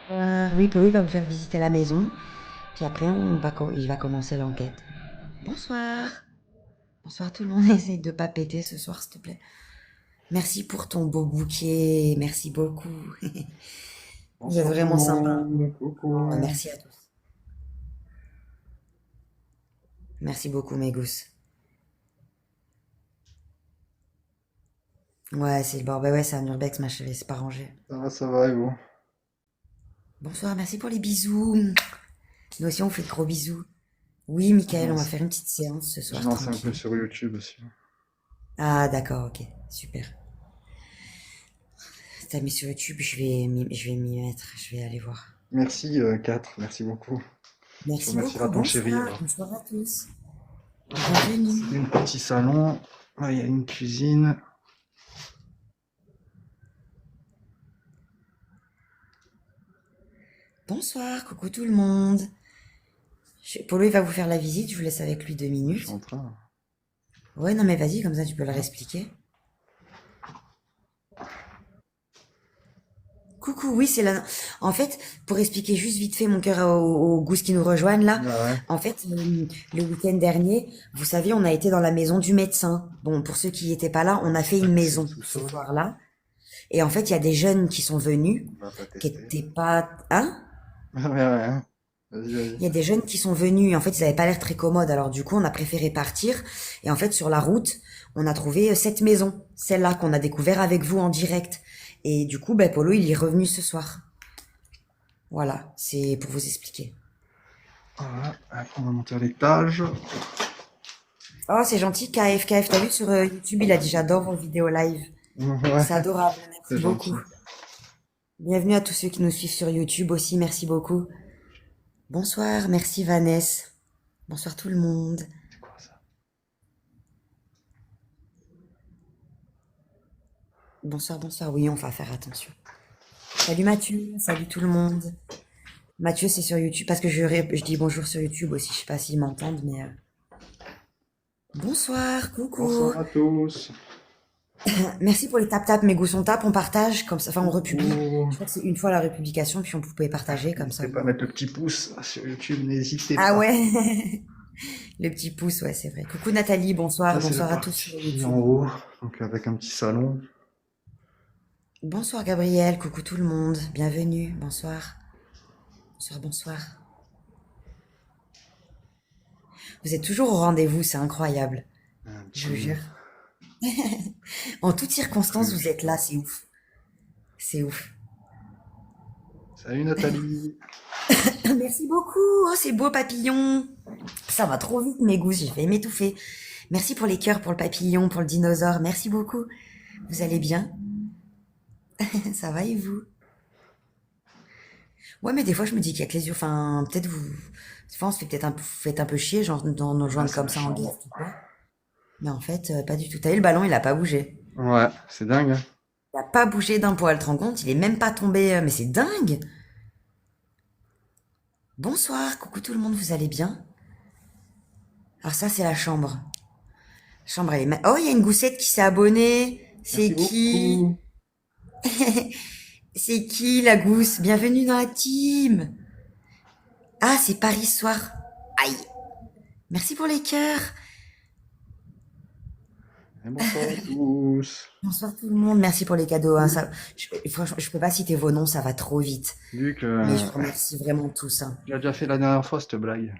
Oui, Chloé va me faire visiter la maison. Puis après, il va commencer l'enquête. Bonsoir. Bonsoir tout le monde. Essaye de pas péter ce soir, s'il te plaît. Merci pour ton beau bouquet. Merci beaucoup. Vous êtes Bonsoir tout le vraiment sympa. monde, coucou. Merci à tous. Merci beaucoup, mes gousses. Ouais, c'est le bord. Bah ouais, c'est un urbex, ma chérie. C'est pas rangé. Ça va et vous? Bonsoir, merci pour les bisous. Nous aussi, on fait de gros bisous. Oui, Michael, on va Mince. faire une petite séance ce Je soir, lance un peu tranquille. sur YouTube aussi. Ah, d'accord, ok. Super. T'as mis sur YouTube, je vais m'y mettre. Je vais aller voir. Merci 4, merci beaucoup. Tu Merci remercieras beaucoup, ton chéri bonsoir, alors. bonsoir à tous. C'est Bienvenue. un petit salon. Là, il y a une cuisine. Bonsoir, coucou tout le monde. Polo, il va vous faire la visite, je vous laisse avec lui deux Je suis minutes. en train. Ouais, non mais vas-y, comme ça tu peux leur Hop. expliquer. Coucou, oui, c'est la... En fait, pour expliquer juste vite fait mon cœur aux gousses qui nous rejoignent là, Ah ouais. en fait, le week-end dernier, vous savez, on a été dans la maison du médecin. Bon, pour ceux qui n'étaient pas là, on a fait une C'est le maison ce sous-sol. soir-là. Et en fait, il y a des jeunes qui sont venus, On va pas qui tester. étaient pas... Hein? Ah ouais, ouais, hein. Vas-y, Il vas-y. y a des jeunes qui sont venus, et en fait, ils avaient pas l'air très commodes. Alors du coup, on a préféré partir. Et en fait, sur la route, on a trouvé cette maison, celle-là qu'on a découvert avec vous en direct. Et du coup, ben, Polo, il est revenu ce soir. Voilà, c'est pour vous expliquer. Voilà. Après, on va monter à l'étage. Oh, c'est gentil, KF. T'as vu sur YouTube, il a dit j'adore vos vidéos live. Ouais, C'est adorable, c'est merci beaucoup. gentil. Bienvenue à tous ceux qui nous suivent sur YouTube aussi, merci beaucoup. Bonsoir, merci Vanessa. Bonsoir tout le monde. C'est quoi ça? Bonsoir, bonsoir. Oui, on va faire attention. Salut Mathieu, salut tout le monde. Mathieu, c'est sur YouTube parce que je dis bonjour sur YouTube aussi. Je sais pas s'ils m'entendent, mais bonsoir, coucou. Bonsoir à tous. Merci pour les tap-tap, mes goûts sont tap, on partage comme ça, enfin on republie. Coucou. Je crois que c'est une fois la republication, puis on pouvait partager comme ça. N'hésitez pas à mettre le petit pouce sur YouTube, n'hésitez Ah pas. ouais, le petit pouce, ouais, c'est vrai. Coucou Nathalie, Ça, bonsoir, c'est la bonsoir à tous sur partie en YouTube. haut, donc avec un petit salon. Bonsoir Gabriel, coucou tout le monde, bienvenue, bonsoir, bonsoir, bonsoir. Vous êtes toujours au rendez-vous, c'est incroyable, Un je vous petit jure. En toutes circonstances, vous truc. êtes là, c'est ouf, c'est ouf. Salut Nathalie. Merci beaucoup. Oh, c'est beau papillon. Ça va trop vite, mes gousses. J'ai failli m'étouffer. Merci pour les cœurs, pour le papillon, pour le dinosaure. Merci beaucoup. Vous allez bien? Ça va et vous? Ouais, mais des fois, je me dis qu'il y a que les yeux. Enfin, peut-être vous. Des fois, on se fait peut-être un, vous faites un peu chier, genre, d'en nous Ah, joindre c'est comme la ça en chambre. guest ou quoi. Mais en fait, pas du tout. T'as vu, le ballon, il a pas bougé. Ouais, c'est dingue, hein. Il a pas bougé d'un poil, te rends compte? Il est même pas tombé. Mais c'est dingue! Bonsoir, coucou tout le monde, vous allez bien? Alors ça, c'est la chambre. Chambre, elle est Oh, il y a une goussette qui s'est abonnée. Merci C'est qui? beaucoup. C'est qui la gousse? Bienvenue dans la team. Ah, c'est Paris Soir. Aïe. Merci pour les cœurs. Et bonsoir à tous. Bonsoir tout le monde. Merci pour les cadeaux, hein. Franchement, je peux pas citer vos noms, ça va trop vite. Luc, Mais je vous remercie vraiment tous, hein. il a déjà fait la dernière fois cette blague.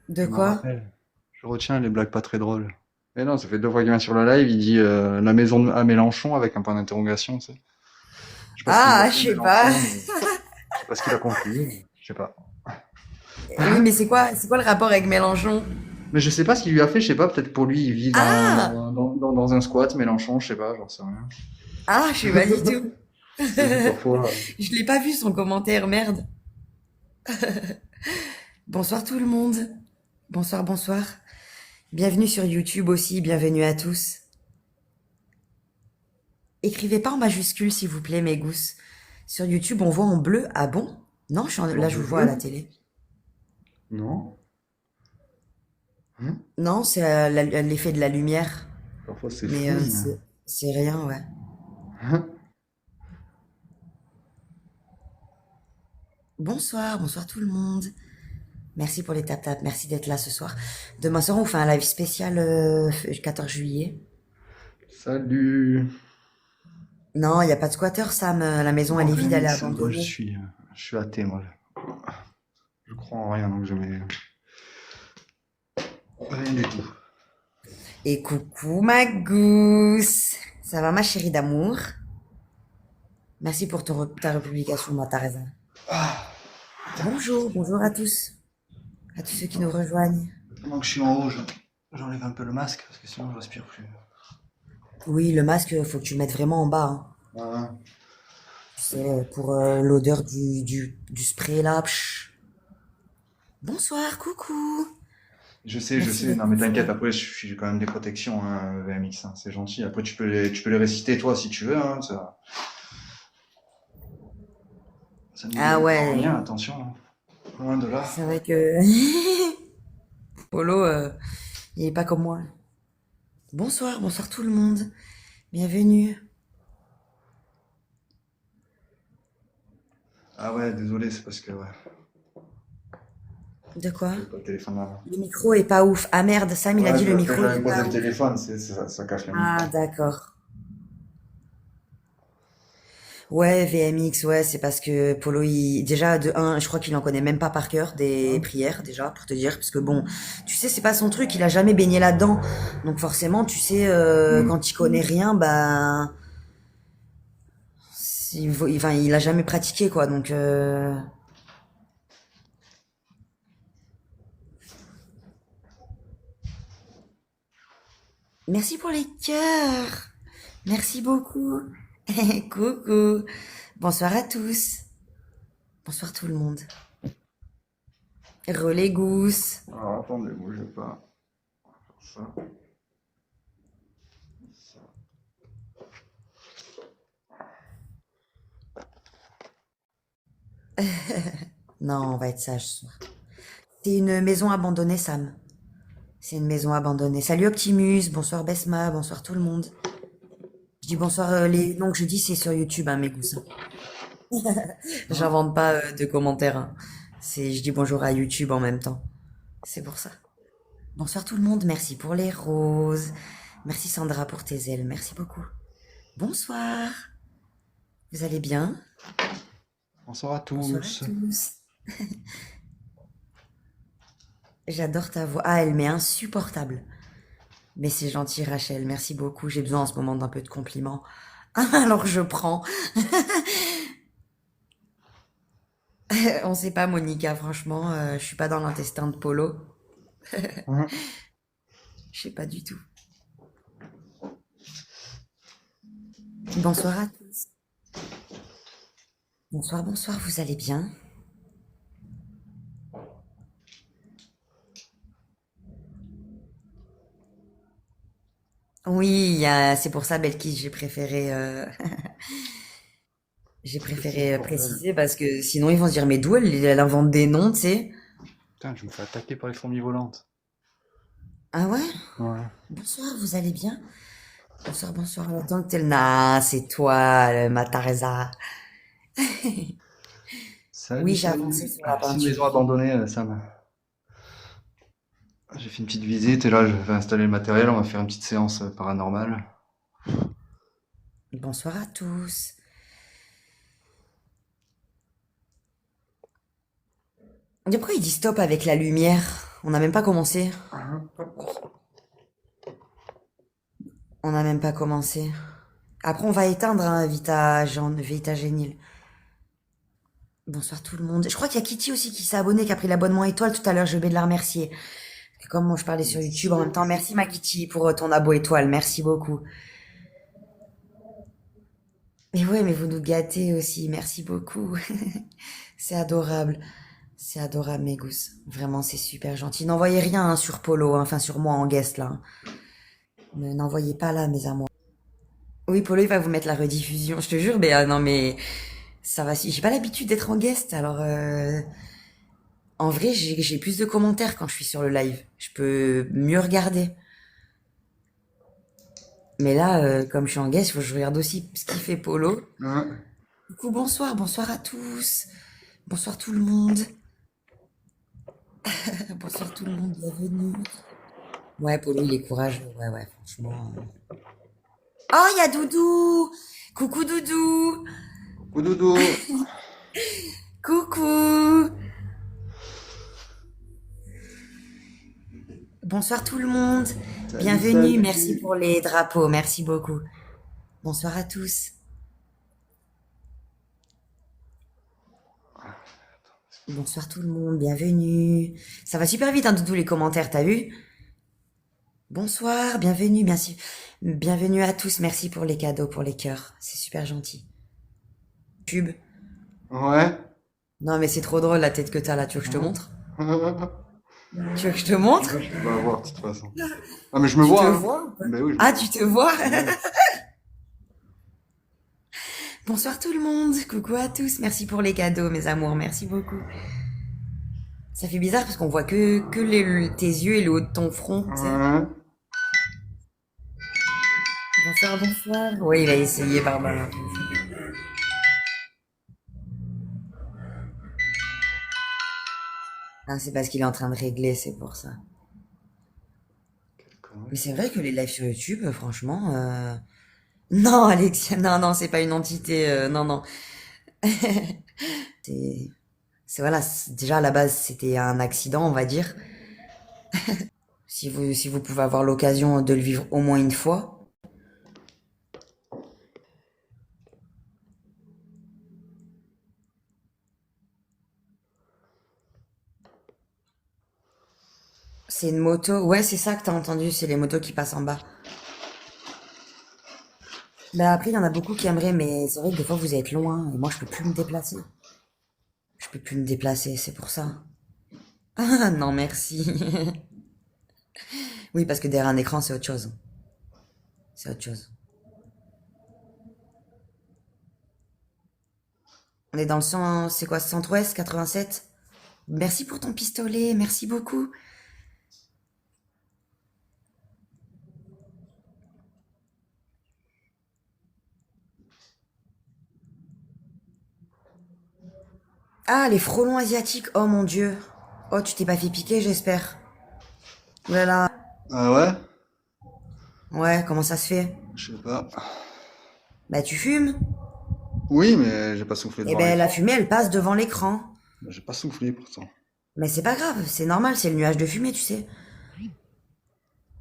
De Je m'en quoi? rappelle. Je retiens les blagues pas très drôles. Mais non, ça fait 2 fois qu'il vient sur le live, il dit la maison à Mélenchon avec un point d'interrogation, tu sais. Je sais pas ce qu'il veut Ah, je dire sais pas. Mélenchon, mais je sais pas ce qu'il a compris, mais je sais pas. Oui, mais c'est quoi le rapport avec Mélenchon? Mais je sais pas ce qu'il lui a fait, je sais pas, peut-être pour lui, il vit Ah! dans un squat, Mélenchon, je sais pas, j'en sais rien. Ah, je sais pas du tout. Il dit parfois, Je l'ai pas vu son commentaire, merde. Bonsoir tout le monde. Bonsoir, bonsoir. Bienvenue sur YouTube aussi, bienvenue à tous. Écrivez pas en majuscule s'il vous plaît, mes gousses. Sur YouTube, on voit en bleu. Ah bon? Non, en là je vous vois à la bleu? télé. Non. Hein. Non, c'est l'effet de la lumière. Parfois c'est Mais flou. Mais... c'est rien, ouais. Hein. Bonsoir, bonsoir tout le monde. Merci pour les tap-tap, merci d'être là ce soir. Demain soir, on fait un live spécial 14 juillet. Salut. Non, il n'y a pas de squatter, Sam. La maison, elle Non, est vide, elle est Rémix, moi abandonnée. je suis athée, moi. Je crois en rien, donc je mets rien du tout. Et coucou ma gousse. Ça va ma chérie d'amour? Merci pour ta republication, ma Teresa. Bonjour, bonjour à tous ceux qui nous rejoignent. Donc je suis en haut, j'enlève un peu le masque, parce que sinon je respire plus. Oui, le masque, faut que tu le mettes vraiment en bas, hein. Ah, Tu sais, pour l'odeur du spray là. Bonsoir, coucou. je Merci sais, d'être non mais là. t'inquiète, après j'ai quand même des protections, hein, VMX, hein, c'est gentil. Après tu peux les réciter toi si tu veux, hein, ça nous Ah dégoûte en ouais, rien, attention, hein. Loin de là. c'est vrai que Polo, il est pas comme moi. Bonsoir, bonsoir tout le monde. Bienvenue. Ah ouais, désolé, c'est parce que ouais, De quoi? j'ai pas le téléphone là. Le micro est pas ouf. Ah merde, Sam il a Ouais, dit le quand micro il j'avais est posé pas le ouf. téléphone, ça cache le micro. Ah d'accord. Ouais, VMX, ouais, c'est parce que Polo, déjà, de un, je crois qu'il en connaît même pas par cœur des Hein. prières, déjà, pour te dire, parce que bon, tu sais, c'est pas son truc, il a jamais baigné là-dedans. Donc forcément, tu sais, Hmm. quand il connaît rien, bah, enfin, il a jamais pratiqué, quoi, donc, merci pour les cœurs. Merci beaucoup. Coucou. Bonsoir à tous. Bonsoir tout le monde. Relais gousse. Alors attendez, bougez pas. Ça, ça. Non, on va être sage ce soir. C'est une maison abandonnée, Sam. C'est une maison abandonnée. Salut Optimus, bonsoir Besma, bonsoir tout le monde. Je dis bonsoir, les noms que je dis, c'est sur YouTube, hein, mes goussins. Hein. J'invente pas de commentaires, hein. Je dis bonjour à YouTube en même temps. C'est pour ça. Bonsoir tout le monde, merci pour les roses. Merci Sandra pour tes ailes, merci beaucoup. Bonsoir. Vous allez bien? Bonsoir à Bonsoir à tous. tous. J'adore ta voix. Ah, elle m'est insupportable. Mais c'est gentil, Rachel. Merci beaucoup. J'ai besoin en ce moment d'un peu de compliments. Alors je prends. On sait pas, Monica, franchement, je suis pas dans l'intestin de Polo. Hein. Je sais pas du tout. Bonsoir à tous. Bonsoir, bonsoir, vous allez bien? Oui, c'est pour ça, Belkis, j'ai Qu'est-ce que c'est ce préféré bordel? préciser parce que sinon ils vont se dire, mais d'où elle invente des noms, tu sais? Putain, je me fais attaquer par les fourmis volantes. Ah ouais? Ouais. Bonsoir, vous allez bien? Bonsoir, bonsoir, longtemps que t'es là. Nah, c'est toi, ma Teresa. Salut, Oui, j'ai avancé salut. sur la C'est une peinture. maison abandonnée, Sam. J'ai fait une petite visite et là, je vais installer le matériel. On va faire une petite séance paranormale. Bonsoir à tous. Et pourquoi il dit stop avec la lumière? On n'a même pas commencé. On n'a même pas commencé. Après, on va éteindre, hein, Vita Génile. Bonsoir tout le monde. Je crois qu'il y a Kitty aussi qui s'est abonnée, qui a pris l'abonnement étoile tout à l'heure. Je vais de la remercier. Et comme moi, je parlais sur YouTube en même temps, merci ma Kitty pour ton abo étoile. Merci beaucoup. Mais ouais, mais vous nous gâtez aussi. Merci beaucoup. C'est adorable. C'est adorable, mes gousses. Vraiment, c'est super gentil. N'envoyez rien hein, sur Polo, hein, enfin sur moi en guest là, hein. N'envoyez pas là, mes amours. Oui, Polo, il va vous mettre la rediffusion. Je te jure, mais non, mais ça va. J'ai pas l'habitude d'être en guest, alors en vrai, j'ai plus de commentaires quand je suis sur le live. Je peux mieux regarder. Mais là, comme je suis en guest, il faut que je regarde aussi ce qu'il fait Polo. Ouais. Du coup, bonsoir, bonsoir à tous. Bonsoir tout le monde. Bonsoir tout le monde, bienvenue. Ouais, Polo, il est courageux. Ouais, ouais, franchement. Oh, il y a Doudou! Coucou Doudou! Coudoudou. Coucou! Bonsoir tout le monde. Salut, Bienvenue, merci salut. pour les drapeaux, merci beaucoup. Bonsoir à tous. Bonsoir tout le monde, bienvenue. Ça va super vite, hein, Doudou, les commentaires, t'as vu? Bonsoir, bienvenue, merci. Bienvenue à tous, merci pour les cadeaux, pour les cœurs. C'est super gentil. Tube. Ouais. Non, mais c'est trop drôle la tête que t'as là, tu veux que je te montre? Ouais, Tu veux que je te montre? je peux pas voir de toute façon. Ah, mais je me Tu vois, te hein. vois ou pas? Ben oui, je me Ah, vois. tu te vois? Ouais. Bonsoir tout le monde, coucou à tous, merci pour les cadeaux, mes amours, merci beaucoup. Ça fait bizarre parce qu'on voit que tes yeux et le haut de ton front, tu sais. Ouais. Bonsoir, bonsoir. Oui, il a essayé, Barbara. Ah, c'est parce qu'il est en train de régler, c'est pour ça. Quelle connerie. Mais c'est vrai que les lives sur YouTube, franchement... Non, Alexia, non, non, c'est pas une entité, non, non. C'est... voilà, déjà à la base, c'était un accident, on va dire. Si vous pouvez avoir l'occasion de le vivre au moins une fois. C'est une moto. Ouais, c'est ça que t'as entendu, c'est les motos qui passent en bas. Bah après, il y en a beaucoup qui aimeraient, mais c'est vrai que des fois vous êtes loin, et moi je peux plus me déplacer. Je peux plus me déplacer, c'est pour ça. Ah non, merci. Oui, parce que derrière un écran, c'est autre chose. C'est autre chose. On est dans le c'est quoi, centre-ouest, 87? Merci pour ton pistolet, merci beaucoup. Ah, les frelons asiatiques, oh mon dieu. Oh, tu t'es pas fait piquer, j'espère. Voilà. Ah ouais? Ouais, comment ça se fait? Je sais pas. Bah tu fumes. Oui, mais j'ai pas soufflé Eh devant ben la l'écran. fumée, elle passe devant l'écran. Ben, j'ai pas soufflé pourtant. Mais c'est pas grave, c'est normal, c'est le nuage de fumée, tu sais.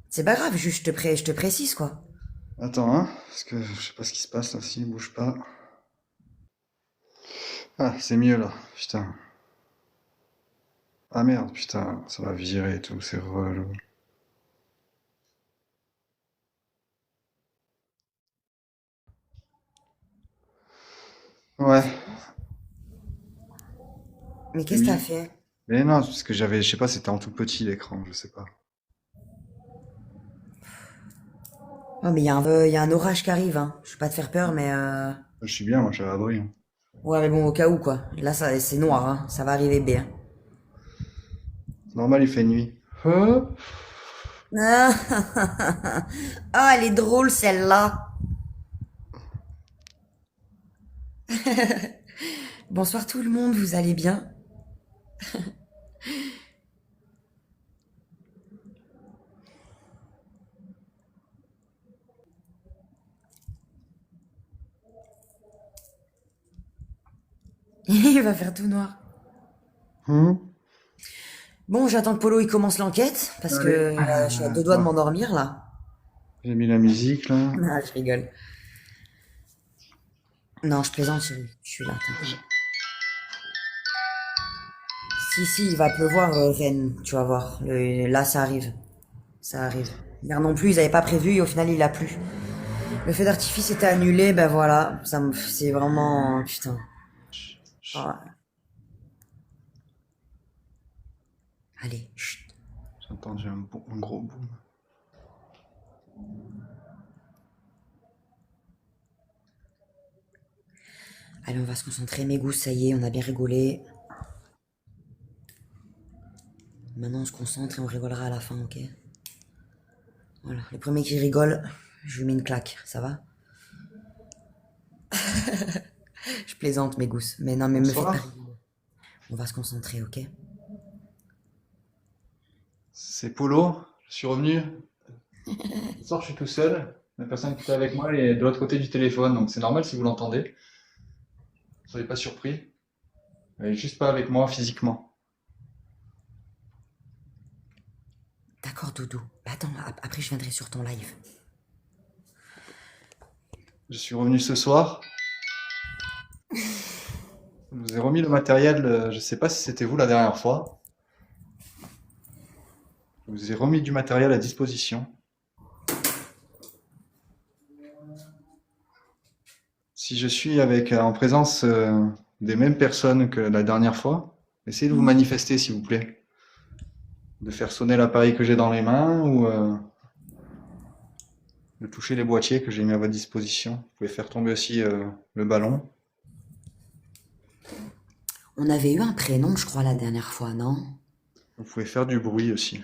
C'est pas grave, juste je te précise, quoi. Attends, hein, parce que je sais pas ce qui se passe là, s'il bouge pas. Ah, c'est mieux là, putain. Ah merde, putain, ça va virer et tout, c'est relou. Ouais, Mais qu'est-ce que t'as oui. fait? Mais non, parce que j'avais, je sais pas, c'était en tout petit l'écran, je sais pas. Oh, mais il y a un orage qui arrive, hein. Je vais pas te faire peur, mais Je suis bien, moi, je suis à l'abri, hein. ouais, mais bon, au cas où, quoi. Là, ça, c'est noir, hein. Ça va arriver bien. Normal, il fait nuit. Hein. Ah, ah, elle est drôle, celle-là. Bonsoir tout le monde, vous allez bien? Il va faire tout noir. Hum. Bon, j'attends que Polo il commence l'enquête, parce que Allez, je suis à deux doigts de attends, m'endormir, là. j'ai mis la musique là. Ah, je rigole. Non, je plaisante, chérie. Je suis là, t'inquiète. Si, si, il va pleuvoir, Ren, tu vas voir. Là, ça arrive. Ça arrive. Hier non plus, ils avaient pas prévu et au final, il a plu. Le feu d'artifice était annulé, ben voilà. C'est vraiment, putain. Ah, allez, chut. J'ai entendu un gros boom. Allez, on va se concentrer, mes gousses, ça y est, on a bien rigolé. Maintenant, on se concentre et on rigolera à la fin, ok? Voilà, le premier qui rigole, je lui mets une claque, ça va? Je plaisante, mes gousses. Mais non, mais me faites pas Bonsoir. rigoler. On va se concentrer, ok? C'est Polo, je suis revenu. Ce soir, je suis tout seul. La personne qui était avec moi elle est de l'autre côté du téléphone, donc c'est normal si vous l'entendez. Soyez pas surpris. Elle est juste pas avec moi physiquement. D'accord, Doudou. Bah attends, après je viendrai sur ton live. Je suis revenu ce soir. Je vous ai remis le matériel, je sais pas si c'était vous la dernière fois. Je vous ai remis du matériel à disposition. Si je suis en présence des mêmes personnes que la dernière fois, essayez de vous manifester s'il vous plaît. De faire sonner l'appareil que j'ai dans les mains ou de toucher les boîtiers que j'ai mis à votre disposition. Vous pouvez faire tomber aussi le ballon. On avait eu un prénom, je crois, la dernière fois, non? Vous pouvez faire du bruit aussi.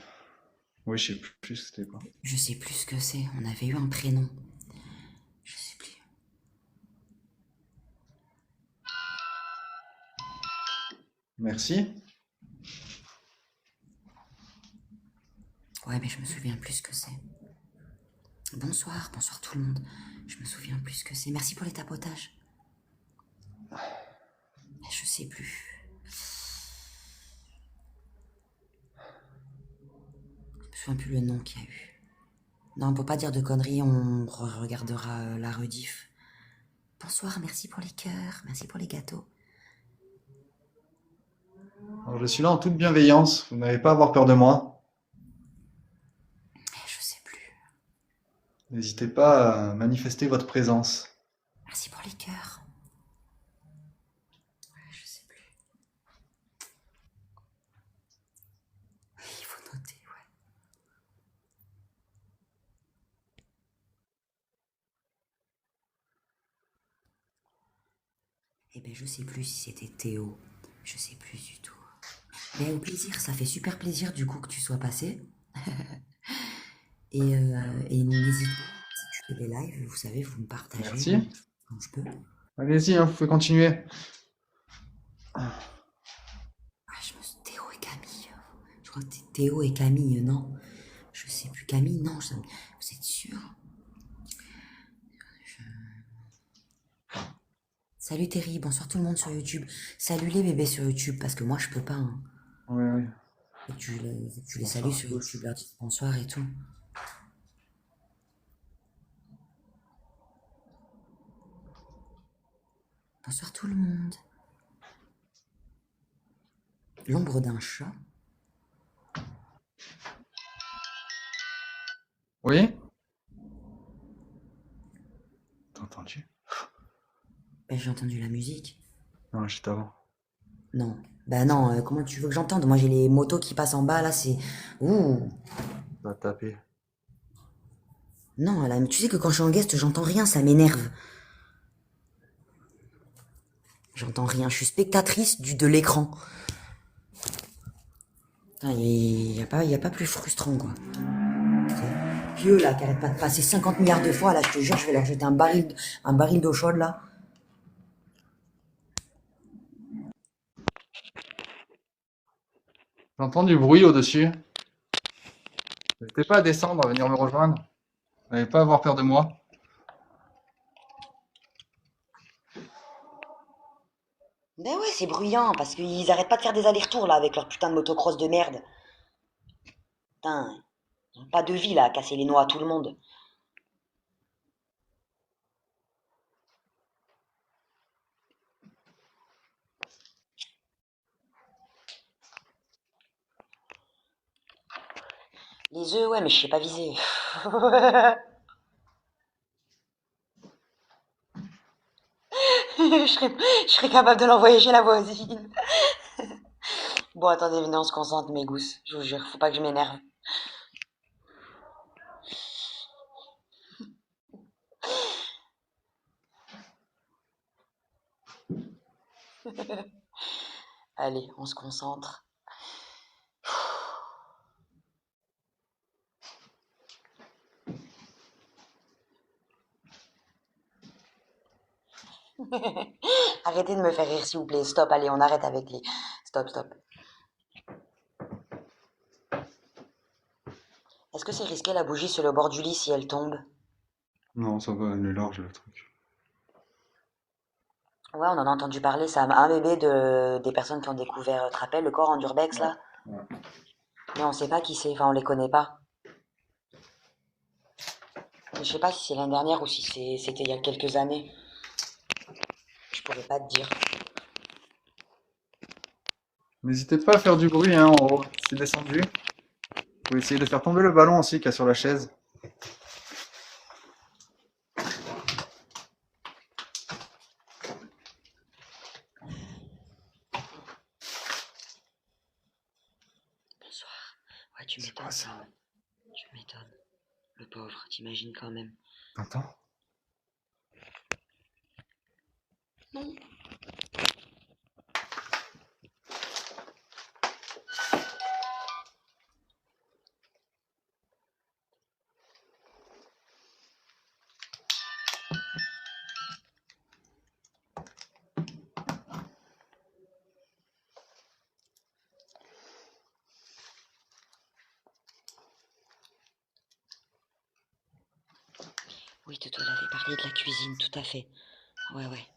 Oui, je sais plus c'était quoi. Je sais plus ce que c'est. On avait eu un prénom. Je sais plus. Merci. Ouais, mais je me souviens plus ce que c'est. Bonsoir, bonsoir tout le monde. Je me souviens plus ce que c'est. Merci pour les tapotages. Je sais plus. Je me souviens plus le nom qu'il y a eu. Non, on peut pas dire de conneries, on regardera la rediff. Bonsoir, merci pour les cœurs, merci pour les gâteaux. Alors, je suis là en toute bienveillance. Vous n'avez pas à avoir peur de moi. Je sais plus. N'hésitez pas à manifester votre présence. Merci pour les cœurs. Je sais plus. Il faut noter, ouais. Eh ben, je sais plus si c'était Théo. Je sais plus du tout. Mais au plaisir, ça fait super plaisir du coup que tu sois passé. Et n'hésite pas, si tu fais des lives, vous savez, vous me partagez Merci. quand je peux. Allez-y, hein, vous pouvez continuer. Ah, Théo et Camille. Je crois que c'est Théo et Camille, non? Je sais plus. Camille, non. Vous êtes sûr? Salut Terry, bonsoir tout le monde sur YouTube. Salut les bébés sur YouTube, parce que moi je peux pas. Hein. Oui, oui. Faut que tu les Bonsoir salues à sur tous. YouTube, leur dire bonsoir et tout. Bonsoir tout le monde. L'ombre d'un chat. Oui? T'as entendu? Ben, j'ai entendu la musique. Non, juste avant. Non. Ben non, comment tu veux que j'entende? Moi j'ai les motos qui passent en bas là, c'est. Ouh. Ça a tapé. Non, là, mais tu sais que quand je suis en guest, j'entends rien, ça m'énerve. J'entends rien, je suis spectatrice de l'écran. Il y a pas plus frustrant, quoi. Vieux, là, qui arrête pas de passer 50 milliards de fois, là, je te jure, je vais leur jeter un baril d'eau chaude, là. J'entends du bruit au-dessus. N'hésitez pas à descendre, à venir me rejoindre. Vous n'avez pas à avoir peur de moi. Ben ouais, c'est bruyant, parce qu'ils arrêtent pas de faire des allers-retours, là, avec leur putain de motocross de merde. Putain, ils ont pas de vie, là, à casser les noix à tout le monde. Les œufs, ouais, mais je sais pas viser. Je serais capable de l'envoyer chez la voisine. Bon, attendez, venez, on se concentre, mes gousses. Je vous jure, faut pas que je m'énerve. Allez, on se concentre. Arrêtez de me faire rire, s'il vous plaît. Stop, allez, on arrête avec les Stop, stop. Est-ce que c'est risqué la bougie sur le bord du lit si elle tombe? Non, ça va, elle est large le truc. Ouais, on en a entendu parler, ça. Un bébé des personnes qui ont découvert, tu te rappelles, le corps en urbex, Ouais, là? ouais. Mais on sait pas qui c'est, enfin, on les connaît pas. Je sais pas si c'est l'année dernière ou si c'était il y a quelques années. Je pourrais pas te dire. N'hésitez pas à faire du bruit, hein, en haut. C'est descendu. Vous pouvez essayer de faire tomber le ballon aussi qu'il y a sur la chaise. Bonsoir. Ouais, tu C'est quoi m'étonnes, ça? Sam. Tu m'étonnes. Le pauvre, t'imagines quand même. T'entends? Non. Oui, tu te l'avais parlé de la cuisine, tout à fait. Ouais, ouais.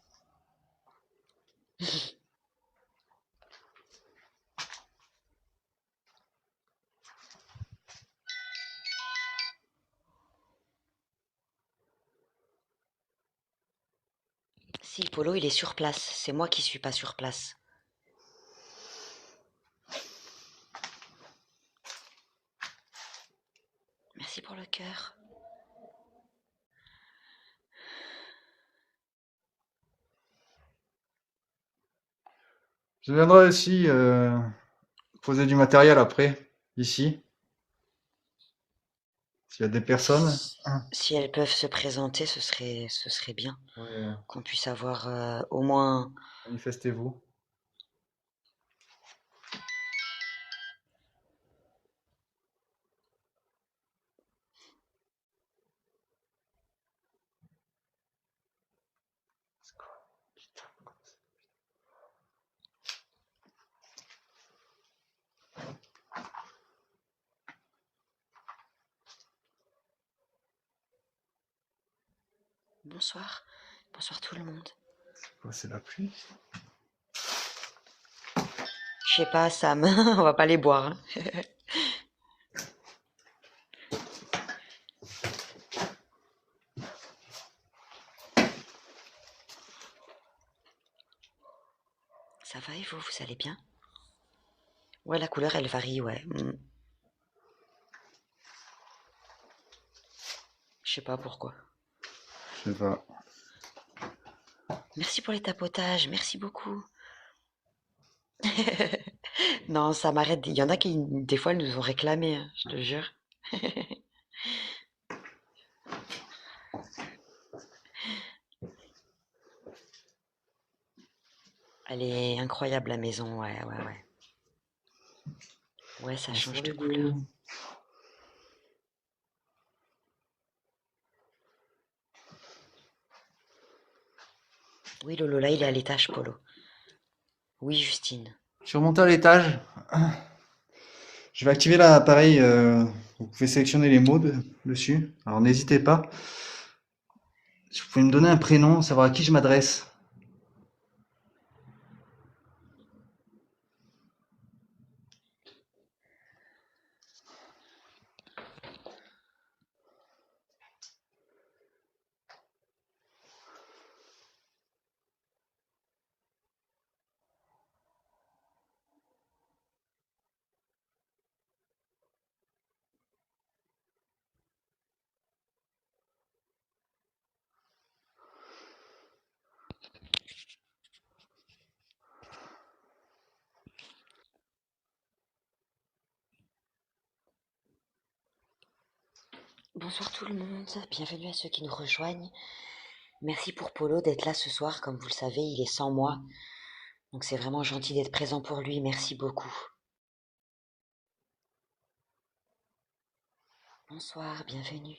Si, Polo, il est sur place. C'est moi qui suis pas sur place. Merci pour le cœur. Je viendrai aussi poser du matériel après, ici, s'il y a des personnes. Si elles peuvent se présenter, ce serait bien. Ouais, Qu'on puisse avoir au moins. manifestez-vous. Bonsoir. Bonsoir tout le monde. Quoi, c'est la pluie? Je sais pas, Sam. On va pas les boire, hein. Ça va et vous, vous allez bien? Ouais, la couleur, elle varie, ouais. Je sais pas pourquoi. Je sais pas. Merci pour les tapotages, merci beaucoup. Non, ça m'arrête. Il y en a qui, des fois, nous ont réclamé, hein, je te jure. Elle est incroyable, la maison, ouais, ouais, ouais. Ouais, ça change de couleur. Installez-vous. Oui, Lolo, là, il est à l'étage, Polo. Oui, Justine. Je suis remonté à l'étage. Je vais activer l'appareil. Vous pouvez sélectionner les mots dessus. Alors n'hésitez pas. Si vous pouvez me donner un prénom, savoir à qui je m'adresse. Bonsoir tout le monde, bienvenue à ceux qui nous rejoignent. Merci pour Polo d'être là ce soir, comme vous le savez, il est sans moi. Donc c'est vraiment gentil d'être présent pour lui, merci beaucoup. Bonsoir, bienvenue.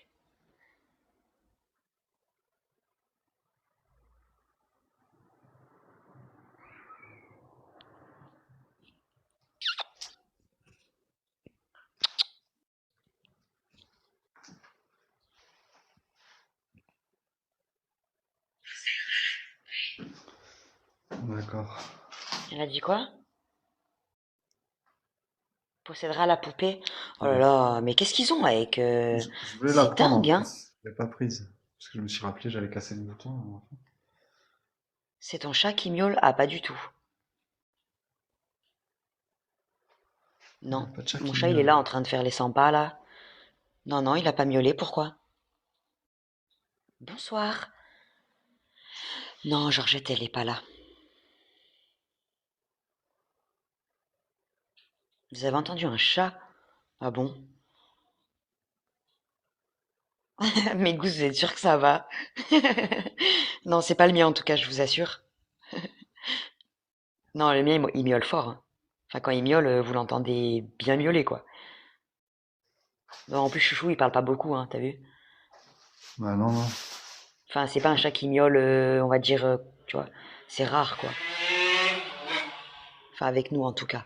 D'accord. Elle a dit quoi? Possédera la poupée? Oh là Ouais. là, mais qu'est-ce qu'ils ont avec... Je voulais la C'est prendre en dingue, hein? plus. Je l'ai pas prise. Parce que je me suis rappelé, j'avais cassé le bouton. C'est ton chat qui miaule? Ah, pas du tout. Non. Pas de chat Mon qui chat, il est là miaule. en train de faire les 100 pas, là. Non, non, il a pas miaulé, pourquoi? Bonsoir. Non, Georgette, elle est pas là. Vous avez entendu un chat? Ah bon? Mes gousses, vous êtes sûr que ça va? Non, c'est pas le mien en tout cas, je vous assure. Non, le mien, il miaule fort, hein. Enfin, quand il miaule, vous l'entendez bien miauler, quoi. Non, en plus, Chouchou, il parle pas beaucoup, hein, t'as vu? Bah non, non. Enfin, c'est pas un chat qui miaule, on va dire, tu vois, c'est rare, quoi. Enfin, avec nous, en tout cas.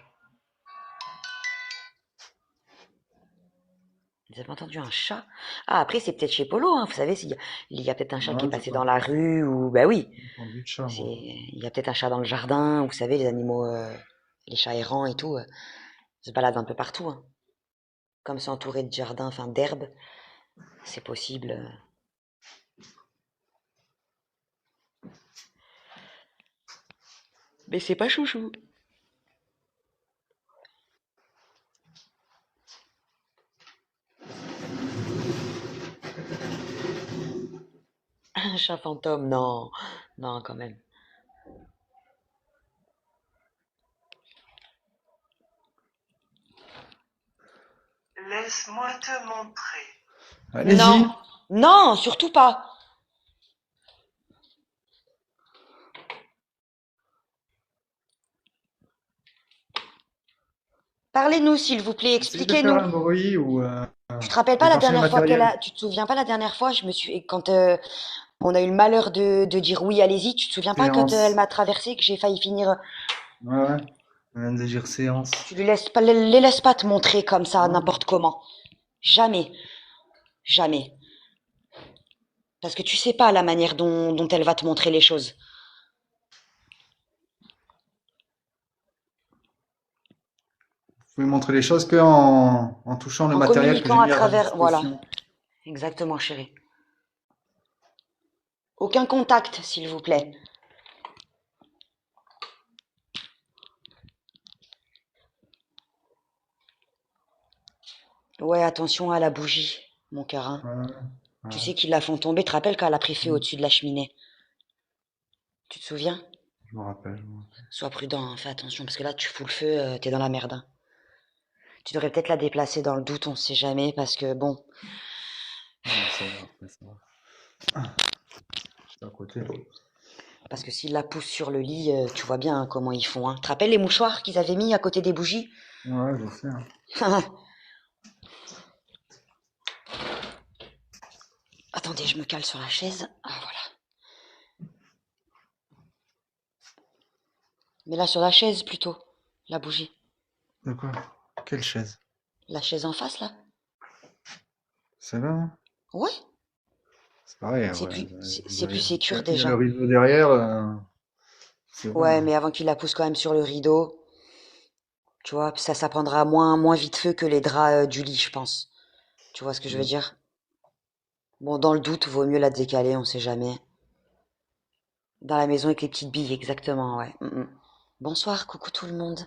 Vous avez entendu un chat? Ah, après, c'est peut-être chez Polo, hein, vous savez, il y a peut-être un chat qui est Non, j'ai passé pas dans la rue, ou... Bah oui, entendu de chat, moi. il y a peut-être un chat dans le jardin, vous savez, les animaux, les chats errants et tout, se baladent un peu partout, hein. Comme c'est entouré de jardins, enfin d'herbes, c'est possible. Mais c'est pas Chouchou. Un chat fantôme, non. Non, quand même. Laisse-moi te montrer. Allez-y. Non. Non, surtout pas. Parlez-nous, s'il vous plaît, Essayez de faire expliquez-nous. un bruit ou Tu te rappelles pas la déclencher le dernière fois matériel. tu te souviens pas la dernière fois, quand on a eu le malheur de dire oui, allez-y, tu te souviens pas quand elle Séance. m'a traversé, que j'ai failli finir, Ouais, ouais. Un désir séance. tu lui laisses pas, les laisses pas te montrer comme ça, Non. n'importe comment. Jamais, jamais. Parce que tu sais pas la manière dont elle va te montrer les choses. Vous pouvez montrer les choses que en touchant le En matériel que j'ai communiquant à mis à votre travers, voilà. disposition. Exactement, chérie. Aucun contact, s'il vous plaît. Ouais, attention à la bougie, mon cœur, hein. Ouais, Tu ouais. sais qu'ils la font tomber, tu te rappelles quand elle a pris feu au-dessus de la cheminée? Tu te souviens? Je me rappelle. Je me rappelle. Sois prudent, hein, fais attention, parce que là, tu fous le feu, t'es dans la merde, hein. Tu devrais peut-être la déplacer dans le doute, on sait jamais, parce que bon, Non, ça va, après, ça va. C'est à côté. parce que s'ils la poussent sur le lit, tu vois bien hein, comment ils font, hein. Tu te rappelles les mouchoirs qu'ils avaient mis à côté des bougies? Ouais, je sais, hein. Attendez, je me cale sur la chaise. Ah, voilà. Mais là, sur la chaise, plutôt, la bougie. De quoi? Quelle chaise? La chaise en face, là? Celle-là, hein. Ouais, C'est pareil, c'est ouais. plus, Vous c'est plus avez- sécure Il y a le déjà. rideau derrière. C'est bon, Ouais, hein. mais avant qu'il la pousse quand même sur le rideau, tu vois, ça prendra moins vite feu que les draps du lit, je pense. Tu vois ce que je veux Mm. dire? Bon, dans le doute, vaut mieux la décaler, on sait jamais. Dans la maison avec les petites billes, exactement, ouais. Bonsoir, coucou tout le monde.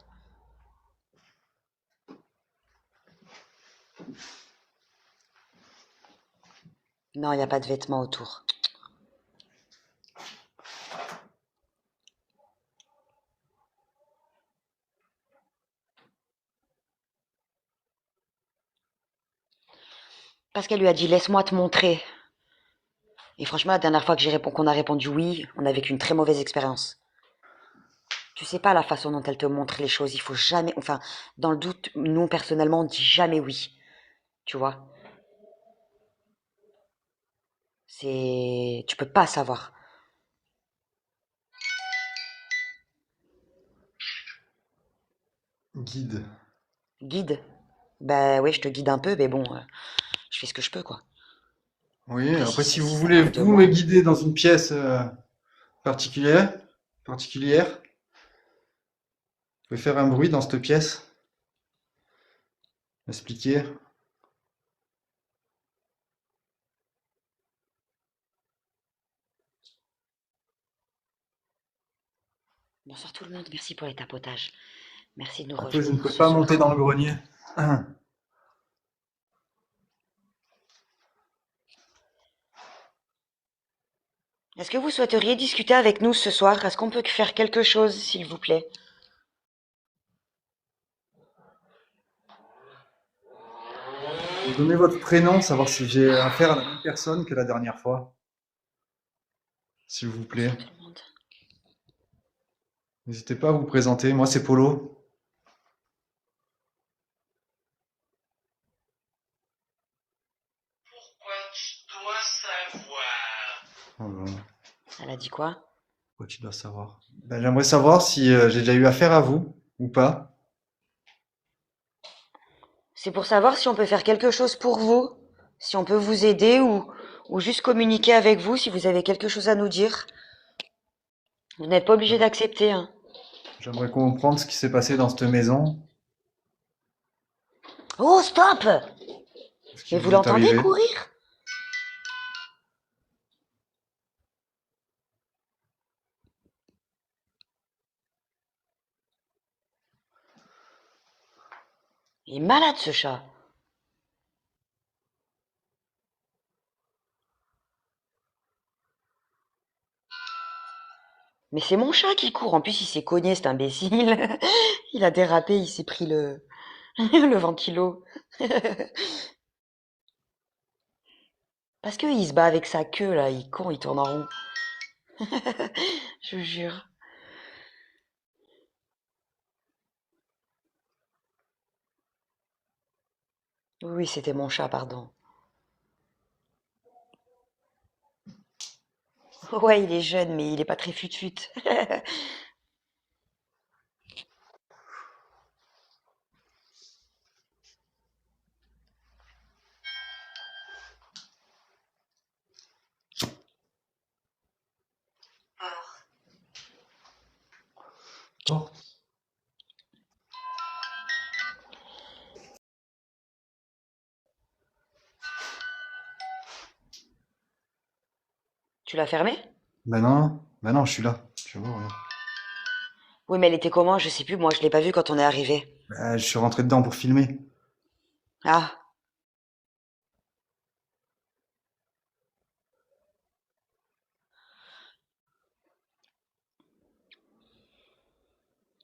Non, il n'y a pas de vêtements autour. Parce qu'elle lui a dit, laisse-moi te montrer. Et franchement, la dernière fois qu'on a répondu oui, on a vécu une très mauvaise expérience. Tu sais pas la façon dont elle te montre les choses. Il faut jamais, enfin, dans le doute, nous personnellement, on dit jamais oui. Tu vois? Tu peux pas savoir. Guide. Guide. Ben oui, je te guide un peu, mais bon, je fais ce que je peux, quoi. Oui, Après, après, si vous si ça voulez, dépend de vous me moi. guider dans une pièce particulière, particulière? Vous pouvez faire un bruit dans cette pièce? M'expliquer? Bonsoir tout le monde, merci pour les tapotages. Merci de nous Après, je ne rejoindre peux ce pas monter soir. dans le grenier. Est-ce que vous souhaiteriez discuter avec nous ce soir? Est-ce qu'on peut faire quelque chose, s'il vous plaît? Vous donnez votre prénom, savoir si j'ai affaire à la même personne que la dernière fois, s'il vous plaît. Bonsoir tout le monde. N'hésitez pas à vous présenter. Moi, c'est Polo. Pourquoi tu dois savoir? Oh là là, Elle a dit quoi? pourquoi tu dois savoir? Ben, j'aimerais savoir si j'ai déjà eu affaire à vous ou pas. C'est pour savoir si on peut faire quelque chose pour vous, si on peut vous aider ou juste communiquer avec vous si vous avez quelque chose à nous dire. Vous n'êtes pas obligé d'accepter, hein. J'aimerais comprendre ce qui s'est passé dans cette maison, Oh, stop! ce qui Mais vous vous est l'entendez arrivé. courir? Il est malade ce chat. Mais c'est mon chat qui court. En plus, il s'est cogné, cet imbécile. Il a dérapé, il s'est pris le ventilo. Parce qu'il se bat avec sa queue, là. Il est con, il tourne en rond. Je vous jure. Oui, c'était mon chat, pardon. Ouais, il est jeune, mais il est pas très fut-fut. Porte. Tu l'as fermé? Ben non, je suis là. Tu vois, regarde. Oui, mais elle était comment? Je sais plus. Moi, je l'ai pas vue quand on est arrivé. Ben, je suis rentré dedans pour filmer. Ah,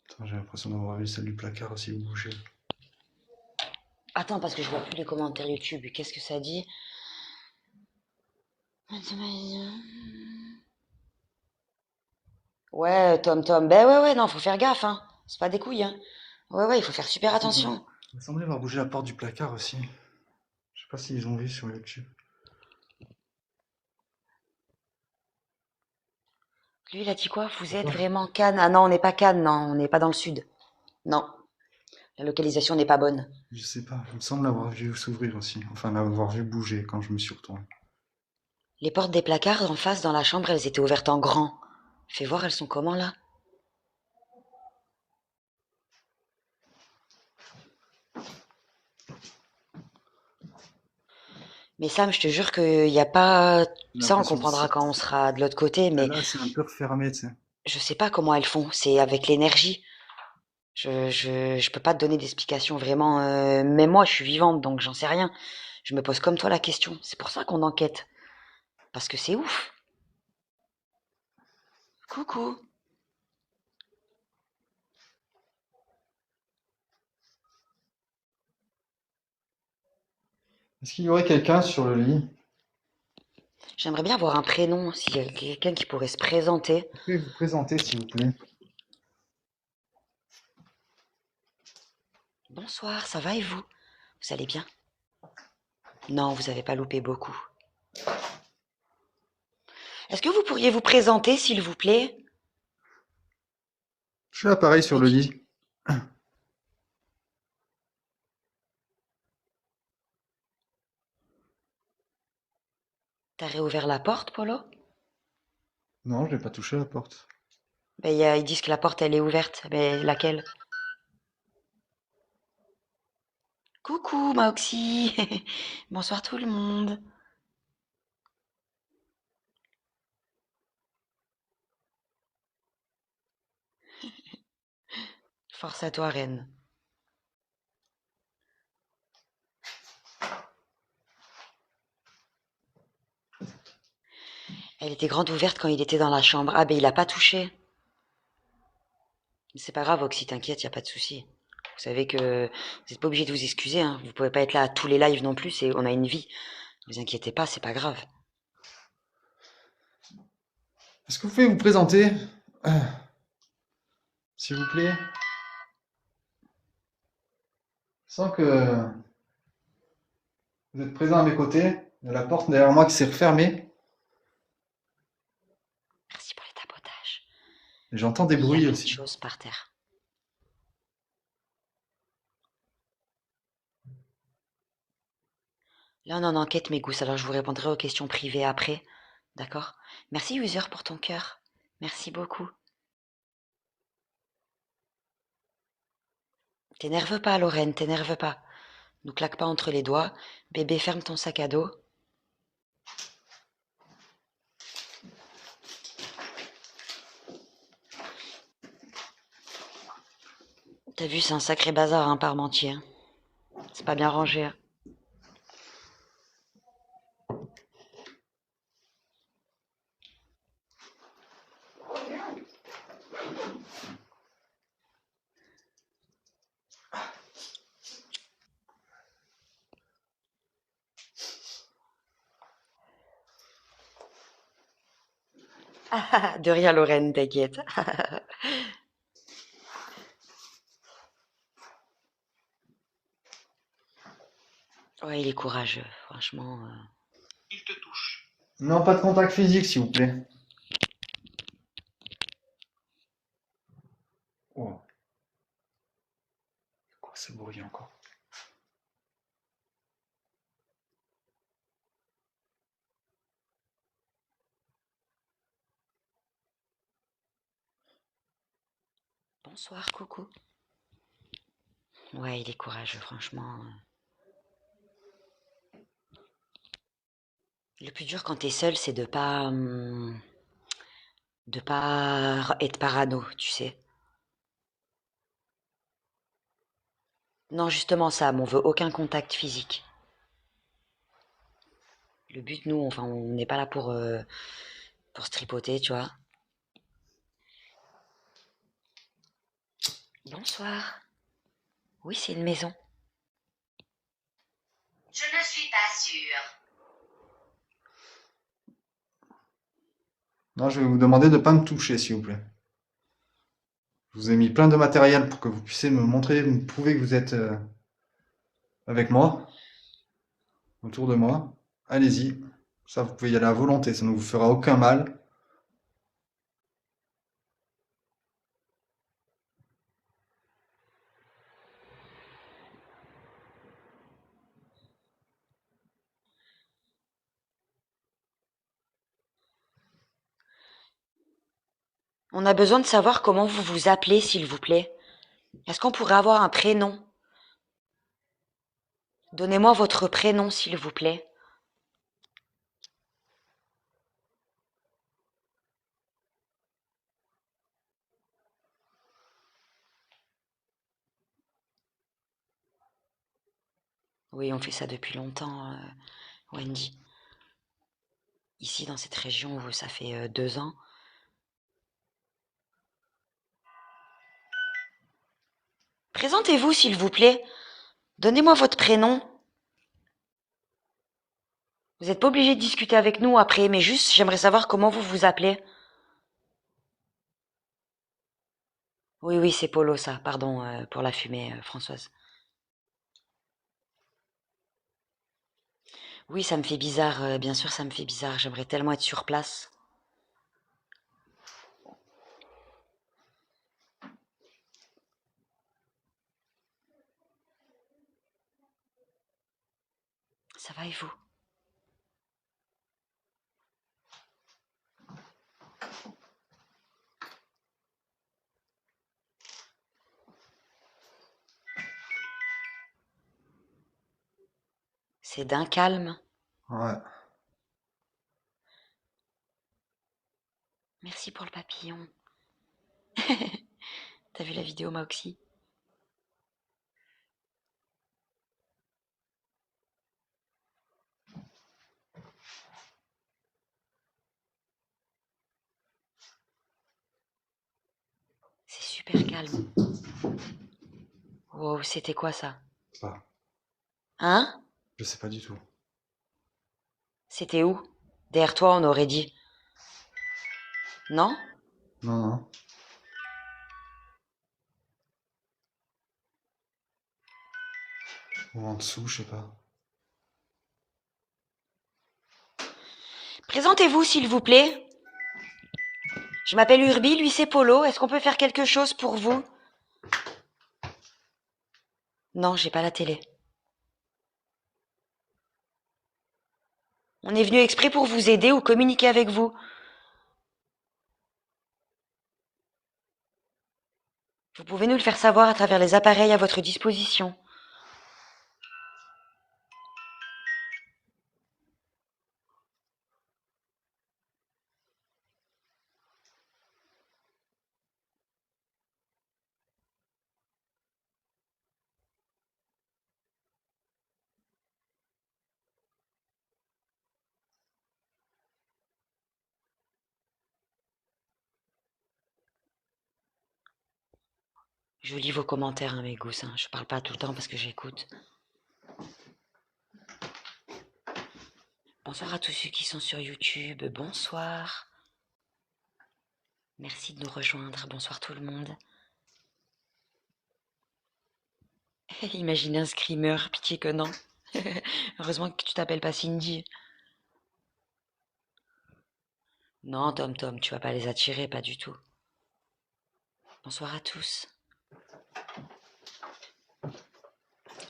Attends, j'ai l'impression d'avoir vu celle du placard aussi bouger. attends, parce que je vois plus les commentaires YouTube. Qu'est-ce que ça dit? Ouais, Tom Tom. Ben ouais, ouais, non, faut faire gaffe, hein. C'est pas des couilles, hein. Ouais, ouais, il faut faire super attention. Il me semblait avoir bougé la porte du placard aussi. Je sais pas s'ils ont vu sur YouTube. Lui, il a dit quoi? Vous êtes Attends. vraiment Cannes? Ah non, on n'est pas Cannes, non, on n'est pas dans le sud. Non, la localisation n'est pas bonne. Je sais pas, il me semble l'avoir vu s'ouvrir aussi. Enfin, l'avoir vu bouger quand je me suis retourné. Les portes des placards en face dans la chambre, elles étaient ouvertes en grand. Fais voir, elles sont comment là? Mais Sam, je te jure qu'il n'y a pas... J'ai Ça, on l'impression comprendra aussi. quand on sera de l'autre côté, mais Là, c'est un peu refermé, tu sais. je sais pas comment elles font. C'est avec l'énergie. Je peux pas te donner d'explication vraiment. Mais moi, je suis vivante, donc j'en sais rien. Je me pose comme toi la question. C'est pour ça qu'on enquête. Parce que c'est ouf. Coucou. Est-ce qu'il y aurait quelqu'un sur le lit? J'aimerais bien avoir un prénom, s'il y a quelqu'un qui pourrait se présenter. Vous pouvez vous présenter, s'il vous plaît. Bonsoir, ça va et vous? Vous allez bien? Non, vous avez pas loupé beaucoup. Est-ce que vous pourriez vous présenter, s'il vous plaît? Je suis là, pareil, sur Et le tu- lit. T'as réouvert la porte, Polo? Non, je n'ai pas touché à la porte. Ben, ils disent que la porte, elle est ouverte. Mais laquelle? Coucou, Maoxy. Bonsoir tout le monde. Force à toi, reine. Elle était grande ouverte quand il était dans la chambre. Ah, ben il a pas touché. C'est pas grave, Oxy, t'inquiète, y a pas de souci. Vous savez que vous n'êtes pas obligé de vous excuser, hein. Vous pouvez pas être là à tous les lives non plus, on a une vie. Ne vous inquiétez pas, c'est pas grave. Est-ce que vous pouvez vous présenter, s'il vous plaît? Je sens que vous êtes présent à mes côtés. Il y a la porte derrière moi qui s'est refermée. Merci pour les tapotages. Et j'entends des Il y a bruits plein de aussi. choses par terre. Là, on en enquête mes gousses, alors je vous répondrai aux questions privées après. D'accord? Merci, user, pour ton cœur. Merci beaucoup. T'énerve pas, Lorraine, t'énerve pas. Nous claque pas entre les doigts. Bébé, ferme ton sac à dos. T'as vu, c'est un sacré bazar, hein, Parmentier. C'est pas bien rangé, hein. De rien, Lorraine, t'inquiète. Ouais, il est courageux, franchement. Il te touche. Non, pas de contact physique, s'il vous plaît. Oh, c'est quoi ce bruit encore? Bonsoir, coucou. Ouais, il est courageux, franchement. Le plus dur quand t'es seul, c'est de pas être parano, tu sais. Non, justement, Sam, on veut aucun contact physique. Le but, nous, enfin, on n'est pas là pour se tripoter, tu vois. Bonsoir. Oui, c'est une maison. Je ne suis pas sûre. Non, je vais vous demander de ne pas me toucher, s'il vous plaît. Je vous ai mis plein de matériel pour que vous puissiez me montrer, me prouver que vous êtes avec moi, autour de moi. Allez-y. Ça, vous pouvez y aller à volonté, ça ne vous fera aucun mal. On a besoin de savoir comment vous vous appelez, s'il vous plaît. Est-ce qu'on pourrait avoir un prénom? Donnez-moi votre prénom, s'il vous plaît. Oui, on fait ça depuis longtemps, Wendy. Ici, dans cette région, ça fait 2 ans. Présentez-vous, s'il vous plaît. Donnez-moi votre prénom. Vous n'êtes pas obligé de discuter avec nous après, mais juste, j'aimerais savoir comment vous vous appelez. Oui, oui, c'est Polo, ça. Pardon pour la fumée, Françoise. Oui, ça me fait bizarre, bien sûr, ça me fait bizarre. J'aimerais tellement être sur place. Ça va et vous? C'est d'un calme. Ouais. Merci pour le papillon. T'as vu la vidéo Maoxy? C'est super calme. Wow, c'était quoi ça? Pas. Hein? Je sais pas du tout. C'était où? Derrière toi, on aurait dit. Non? Non, non. Ou en dessous, je sais pas. Présentez-vous, s'il vous plaît. Je m'appelle Urbi, lui c'est Polo. Est-ce qu'on peut faire quelque chose pour vous? Non, j'ai pas la télé. On est venu exprès pour vous aider ou communiquer avec vous. Vous pouvez nous le faire savoir à travers les appareils à votre disposition. Je lis vos commentaires, hein, mes gousses. Hein. Je parle pas tout le temps parce que j'écoute. Bonsoir à tous ceux qui sont sur YouTube. Bonsoir. Merci de nous rejoindre. Bonsoir tout le monde. Imaginez un screamer, pitié que non. Heureusement que tu t'appelles pas Cindy. Non, Tom, tu vas pas les attirer, pas du tout. Bonsoir à tous.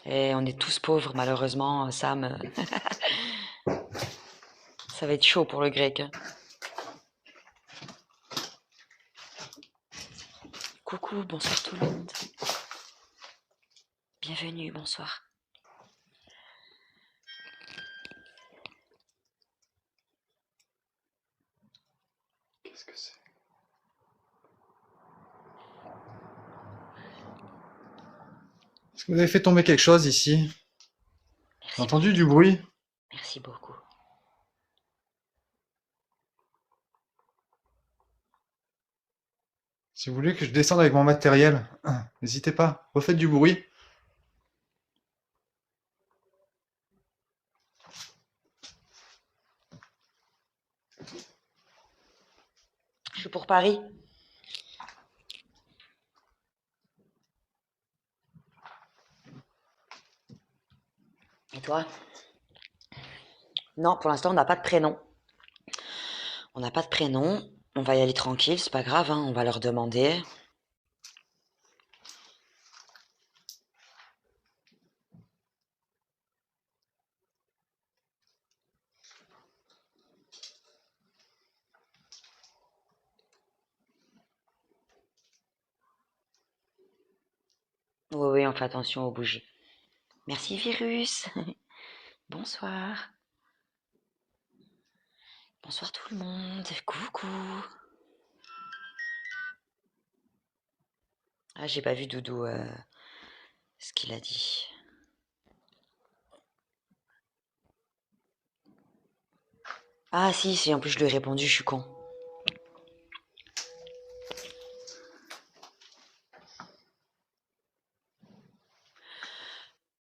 Et on est tous pauvres, malheureusement, Sam. Ça va être chaud pour le grec. Hein. Coucou, bonsoir tout le monde. Bienvenue, bonsoir. Qu'est-ce que c'est? Est-ce que vous avez fait tomber quelque chose ici? J'ai entendu du bruit. Merci beaucoup. Si vous voulez que je descende avec mon matériel, n'hésitez pas, refaites du bruit. Je suis pour Paris. Et toi? Non, pour l'instant, on n'a pas de prénom. On n'a pas de prénom. On va y aller tranquille, c'est pas grave, hein, on va leur demander. Oui, oui, on fait attention aux bougies. Merci, virus. Bonsoir. Bonsoir tout le monde. Coucou. Ah, j'ai pas vu Doudou, ce qu'il a dit. Ah, si, en plus je lui ai répondu, je suis con.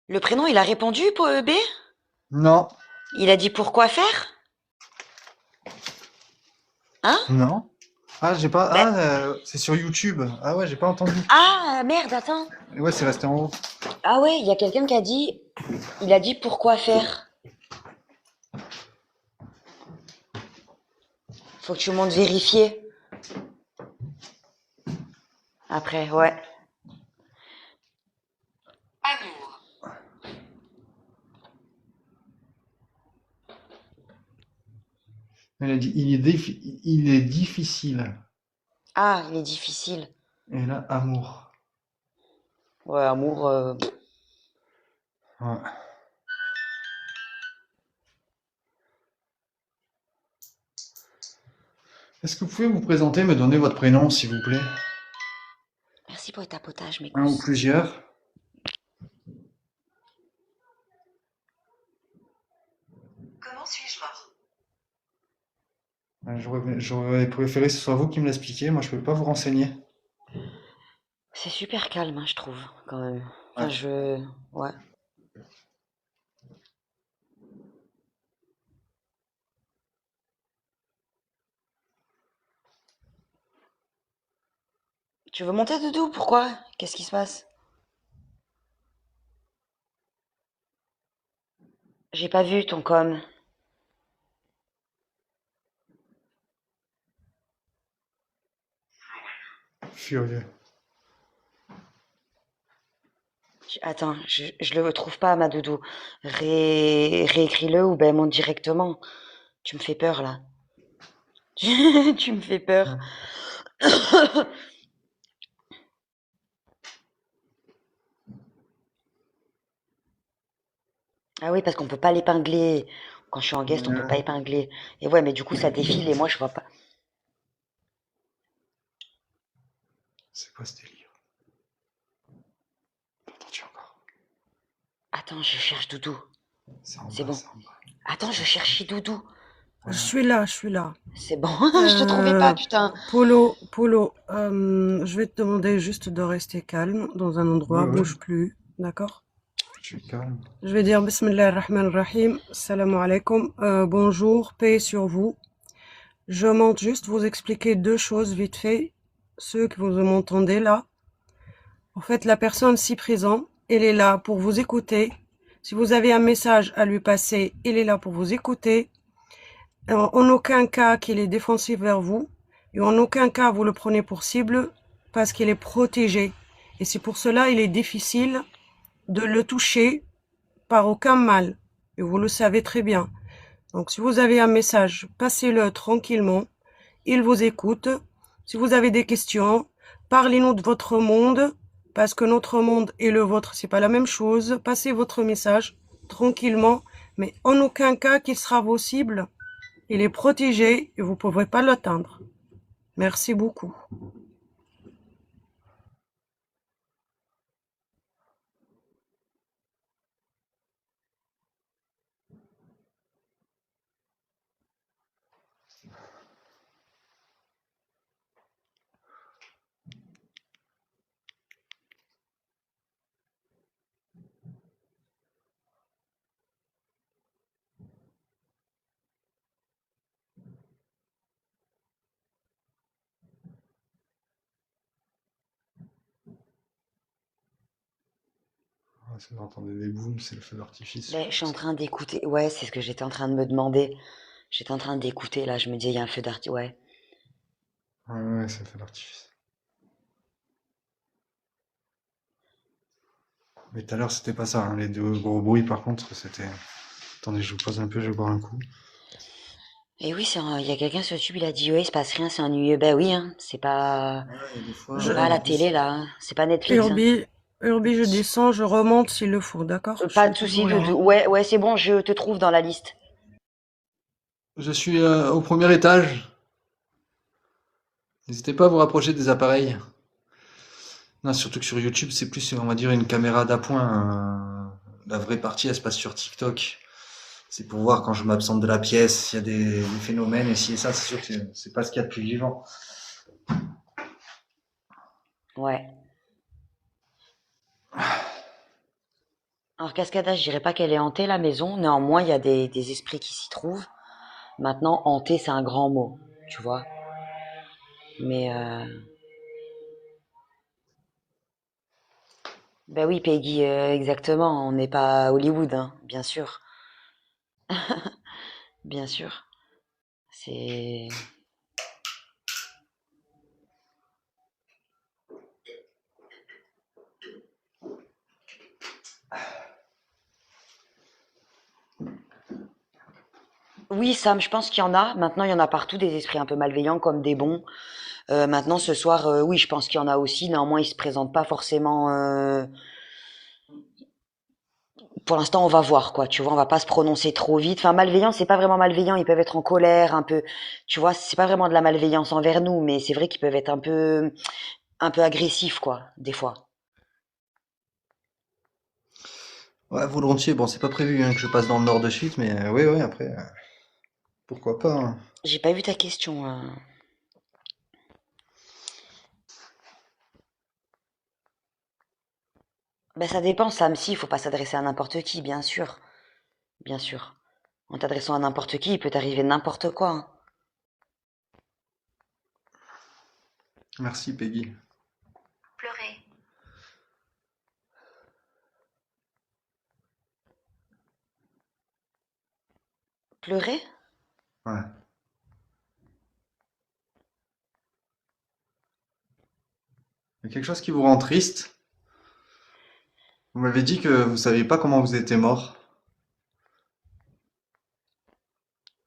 Le prénom, il a répondu pour EB? Non. Il a dit pourquoi faire? Hein? Non. Ah, j'ai pas. Ben- C'est sur YouTube. Ah ouais, j'ai pas entendu. Ah, merde, attends. Ouais, c'est resté en haut. Ah ouais, il y a quelqu'un qui a dit... Il a dit pourquoi faire? Faut que tu montes vérifier. Après, ouais. Amour. Elle a dit, il est difficile. Ah, il est difficile. Et là, amour. Ouais, amour... Ouais. Est-ce que vous pouvez vous présenter, me donner votre prénom, s'il vous plaît? Merci pour le tapotage, mes Un ou gousses. plusieurs? Comment suis-je mort? J'aurais préféré que ce soit vous qui me l'expliquiez. Moi, je peux pas vous renseigner. C'est super calme, hein, je trouve, quand même. Ouais. Enfin, ouais. Tu veux monter, Doudou? Pourquoi? Qu'est-ce qui se passe? J'ai pas vu ton com. Furieux. Attends, je le trouve pas, ma Doudou. Réécris-le ou ben monte directement. Tu me fais peur, là. Tu me fais peur. Ah oui, parce qu'on peut pas l'épingler. Quand je suis en guest, on peut pas Ouais. épingler. Et ouais, mais du coup, ça défile et moi, je vois pas. C'est quoi ce délire? T'entends-tu encore? Attends, je cherche Doudou. C'est en C'est bas, bon. c'est en bas. Attends, je cherchais Doudou. Je Ouais. suis là, je suis là. C'est bon. Je te trouvais pas, putain. Polo, je vais te demander juste de rester calme dans un Ouais, endroit, ouais. bouge plus, d'accord? Je suis calme. Je vais dire Bismillah ar-Rahman ar-Rahim, salam alaikum, bonjour, paix sur vous. Je monte juste vous expliquer deux choses vite fait, ceux que vous m'entendez là. En fait, la personne si présente, elle est là pour vous écouter. Si vous avez un message à lui passer, elle est là pour vous écouter. En aucun cas qu'il est défensif vers vous, et en aucun cas vous le prenez pour cible parce qu'il est protégé. Et c'est pour cela il est difficile de le toucher par aucun mal. Et vous le savez très bien. Donc si vous avez un message, passez-le tranquillement. Il vous écoute. Si vous avez des questions, parlez-nous de votre monde, parce que notre monde et le vôtre, c'est pas la même chose. Passez votre message tranquillement, mais en aucun cas qu'il sera vos cibles. Il est protégé et vous ne pourrez pas l'atteindre. Merci beaucoup. Ah, si vous entendez des booms, c'est le feu d'artifice, je Ben, je suis en pense. train d'écouter. Ouais, c'est ce que j'étais en train de me demander. J'étais en train d'écouter, là. Je me disais, il y a un feu d'artifice. Ouais. Ouais, ouais, c'est le feu d'artifice. Mais tout à l'heure, c'était pas ça, hein. Les deux gros bruits, par contre, c'était. Attendez, je vous pose un peu, je vais boire un coup. Et oui, il y a quelqu'un sur YouTube, il a dit, ouais, il se passe rien, c'est ennuyeux. Ben oui, hein. Ouais, il y a des fois, C'est Je, pas à il y la a des... télé, là, hein. C'est pas Netflix, hein. Urbi, je descends, je remonte s'il le faut, d'accord? Je Pas suis de soucis, toujours là, Doudou. hein. Ouais, ouais, c'est bon, je te trouve dans la liste. Je suis au premier étage. N'hésitez pas à vous rapprocher des appareils. Non, surtout que sur YouTube, c'est plus, on va dire, une caméra d'appoint. La vraie partie, elle se passe sur TikTok. C'est pour voir quand je m'absente de la pièce, s'il y a des phénomènes, et si et ça, c'est sûr que c'est pas ce qu'il y a de plus vivant. Ouais. Alors, Cascada, je dirais pas qu'elle est hantée, la maison. Néanmoins, il y a des esprits qui s'y trouvent. Maintenant, hanté, c'est un grand mot, tu vois. Mais, ben oui, Peggy, exactement. On n'est pas à Hollywood, hein, bien sûr. Bien sûr. C'est. Oui, Sam, je pense qu'il y en a. Maintenant, il y en a partout, des esprits un peu malveillants comme des bons. Maintenant, ce soir, oui, je pense qu'il y en a aussi. Néanmoins, ils se présentent pas forcément pour l'instant, on va voir, quoi. Tu vois, on va pas se prononcer trop vite. Enfin, malveillant, c'est pas vraiment malveillant. Ils peuvent être en colère, un peu. Tu vois, c'est pas vraiment de la malveillance envers nous, mais c'est vrai qu'ils peuvent être un peu agressifs, quoi, des fois. Ouais, volontiers. Bon, c'est pas prévu hein, que je passe dans le nord de suite, mais oui, oui, après, pourquoi pas, hein. J'ai pas vu ta question. Ben, ça dépend, Sam. Si, il faut pas s'adresser à n'importe qui, bien sûr. Bien sûr. En t'adressant à n'importe qui, il peut t'arriver n'importe quoi, hein. Merci, Peggy. Pleurer. Pleurer? Ouais. Il y a quelque chose qui vous rend triste? Vous m'avez dit que vous saviez pas comment vous étiez mort.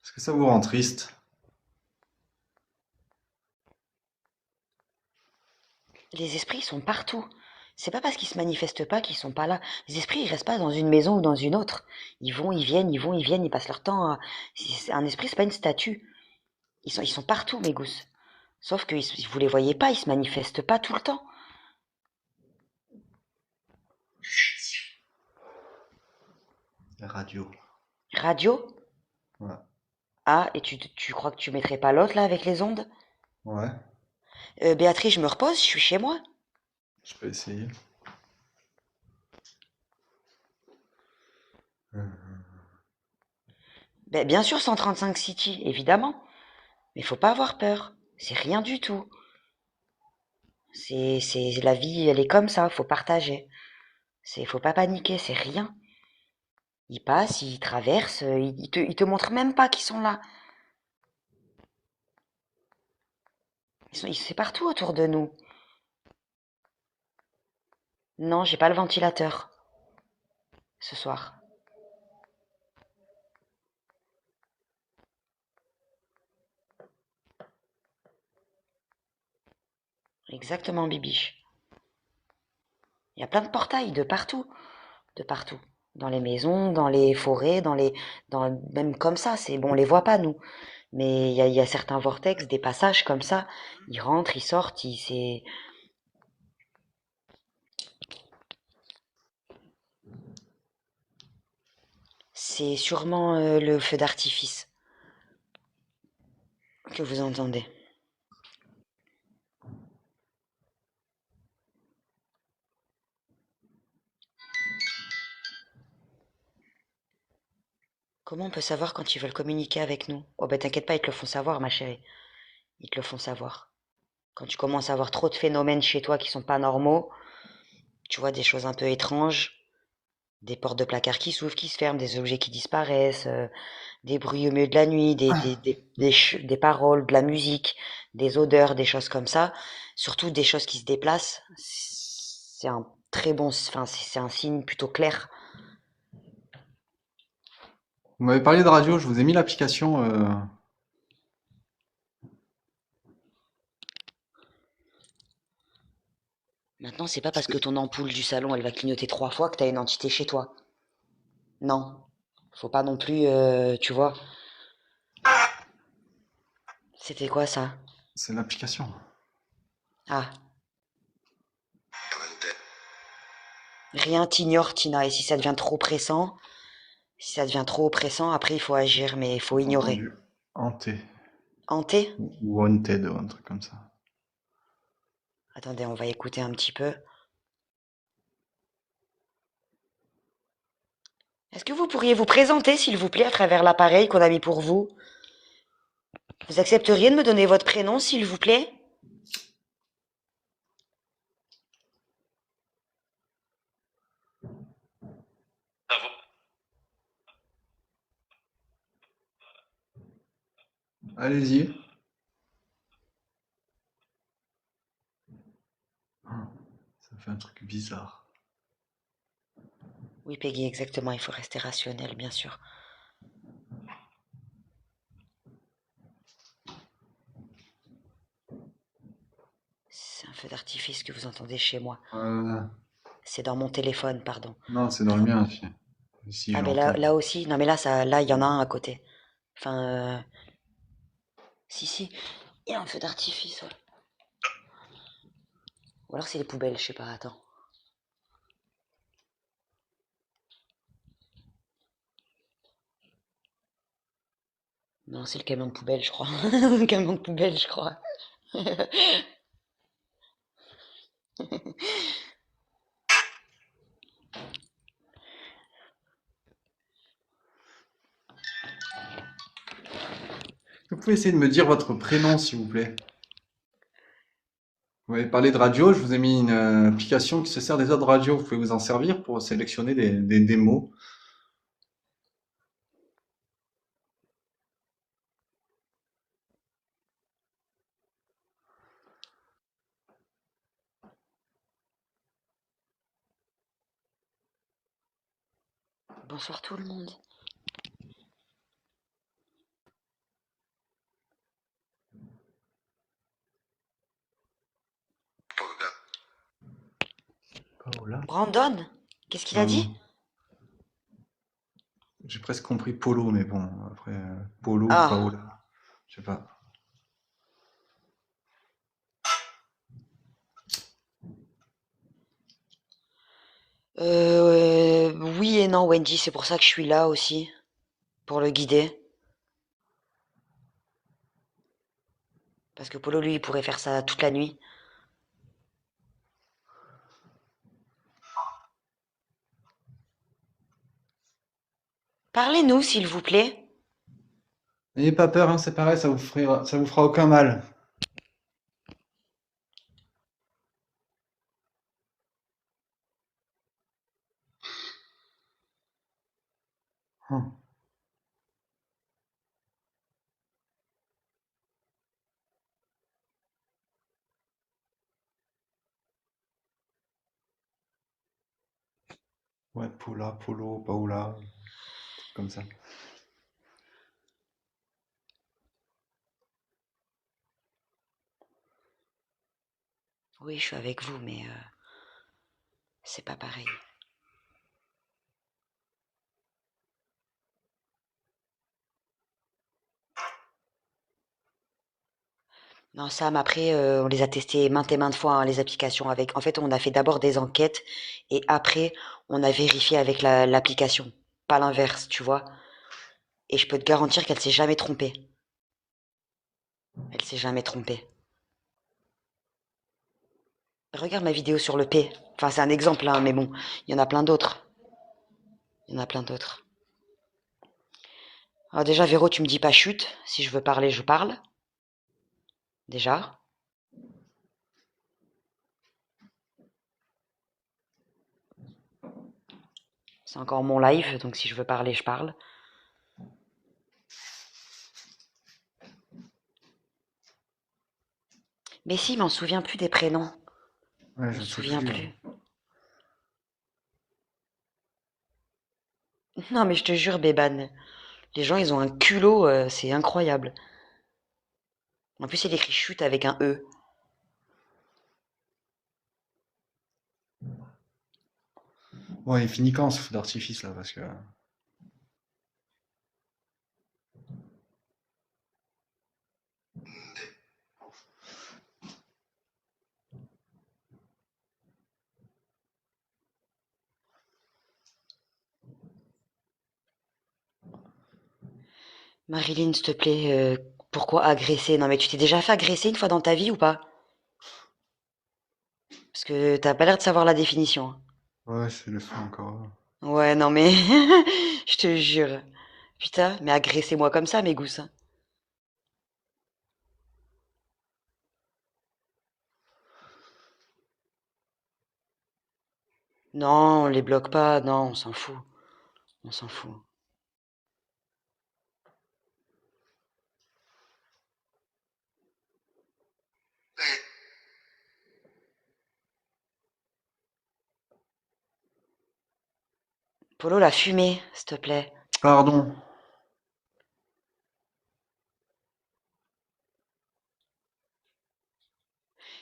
Est-ce que ça vous rend triste? Les esprits ils sont partout. C'est pas parce qu'ils se manifestent pas qu'ils sont pas là. Les esprits, ils restent pas dans une maison ou dans une autre. Ils vont, ils viennent, ils vont, ils viennent, ils passent leur temps à... Un esprit, c'est pas une statue. Ils sont partout, mes gousses. Sauf que vous les voyez pas, ils se manifestent pas tout le temps. Radio. Radio? Ouais. Ah, et tu crois que tu mettrais pas l'autre là avec les ondes? Ouais. Béatrice, je me repose, je suis chez moi. Je peux essayer. Ben, bien sûr, 135 City, évidemment. Mais faut pas avoir peur. C'est rien du tout. La vie, elle est comme ça, faut partager. Faut pas paniquer, c'est rien. Ils passent, ils traversent, ils te montrent même pas qu'ils sont là. C'est partout autour de nous. Non, j'ai pas le ventilateur ce soir. Exactement, Bibiche. Il y a plein de portails de partout, de partout. Dans les maisons, dans les forêts, même comme ça. C'est bon, on les voit pas nous, mais il y a certains vortex, des passages comme ça. Ils rentrent, ils sortent, c'est sûrement le feu d'artifice que vous entendez. Comment on peut savoir quand ils veulent communiquer avec nous? Oh ben t'inquiète pas, ils te le font savoir, ma chérie. Ils te le font savoir. Quand tu commences à avoir trop de phénomènes chez toi qui sont pas normaux, tu vois des choses un peu étranges, des portes de placard qui s'ouvrent, qui se ferment, des objets qui disparaissent, des bruits au milieu de la nuit, des paroles, de la musique, des odeurs, des choses comme ça, surtout des choses qui se déplacent, c'est un très bon, enfin c'est un signe plutôt clair. Vous m'avez parlé de radio, je vous ai mis l'application. Maintenant, c'est pas parce que ton ampoule du salon elle va clignoter 3 fois que t'as une entité chez toi. Non, faut pas non plus, tu vois. C'était quoi ça? C'est l'application. Ah, rien t'ignore, Tina. Et si ça devient trop oppressant, après il faut agir, mais il faut J'ai ignorer. entendu hanté Hanté? ou haunted ou un truc comme ça. Attendez, on va écouter un petit peu. Est-ce que vous pourriez vous présenter, s'il vous plaît, à travers l'appareil qu'on a mis pour vous? Vous accepteriez de me donner votre prénom, s'il vous plaît? Allez-y. Ça fait un truc bizarre. Oui, Peggy, exactement. Il faut rester rationnel, bien sûr. C'est un feu d'artifice que vous entendez chez moi. Euh, C'est dans mon téléphone, pardon. non, c'est dans le mien aussi. Ici, je Ah, mais l'entends. là aussi. Non, mais là, il y en a un à côté. Enfin, si. Il y a un feu d'artifice, ouais. Ou alors c'est les poubelles, je sais pas, attends. Non, c'est le camion de poubelle, je crois. Le camion de poubelle, je crois. Vous pouvez essayer de me dire votre prénom, s'il vous plaît. Vous m'avez parlé de radio, je vous ai mis une application qui se sert des autres radios. Vous pouvez vous en servir pour sélectionner des mots. Bonsoir tout le monde. Paola? Brandon? Qu'est-ce qu'il a Non, non. dit? J'ai presque compris Polo, mais bon, après, Polo ou Ah, Paola. Je sais pas. oui et non, Wendy, c'est pour ça que je suis là aussi, pour le guider. Parce que Polo, lui, il pourrait faire ça toute la nuit. Parlez-nous, s'il vous plaît. N'ayez pas peur, hein, c'est pareil, ça vous fera aucun mal. Hum. Ouais, Paula, Polo, Paola, truc comme ça. Oui, je suis avec vous, mais c'est pas pareil. Non, Sam, après, on les a testés maintes et maintes fois, hein, les applications avec. En fait, on a fait d'abord des enquêtes et après, on a vérifié avec l'application. Pas l'inverse, tu vois. Et je peux te garantir qu'elle s'est jamais trompée. Elle s'est jamais trompée. Regarde ma vidéo sur le P. Enfin, c'est un exemple, hein, mais bon, il y en a plein d'autres. Il y en a plein d'autres. Alors déjà, Véro, tu me dis pas chute. Si je veux parler, je parle. Déjà. C'est encore mon live, donc si je veux parler, je parle. Mais si, je m'en souviens plus des prénoms. Ouais, Je je m'en sais souviens plus. plus. Non, mais je te jure, Béban. Les gens, ils ont un culot, c'est incroyable. En plus, il écrit chute avec un E. Ouais, il finit quand ce feu d'artifice là, parce que. Marilyn, s'il te plaît, pourquoi agresser? Non, mais tu t'es déjà fait agresser une fois dans ta vie ou pas? Parce que t'as pas l'air de savoir la définition, hein. Ouais, c'est le feu encore. Ouais, non, mais je te jure. Putain, mais agressez-moi comme ça, mes gousses, hein. Non, on les bloque pas. Non, on s'en fout. On s'en fout. Polo, la fumée, s'il te plaît. Pardon.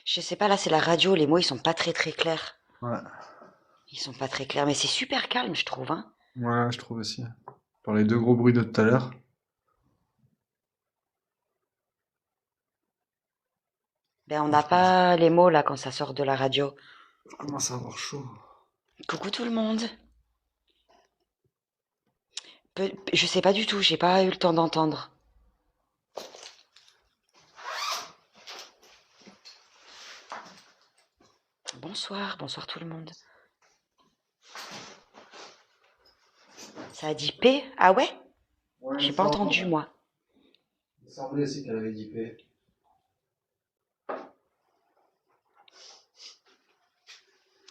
Je sais pas, là, c'est la radio. Les mots, ils sont pas très très clairs. Ouais. Ils sont pas très clairs, mais c'est super calme, je trouve, hein. Ouais, je trouve aussi. Par les deux gros bruits de tout à l'heure. Ben, on Je n'a pas les mots là quand ça sort de la radio. commence à avoir chaud. Coucou tout le monde. Je sais pas du tout, j'ai pas eu le temps d'entendre. Bonsoir, bonsoir tout le monde. Ça a dit P? Ah ouais? Ouais, J'ai pas entendu moi. il me semblait aussi qu'elle avait dit P.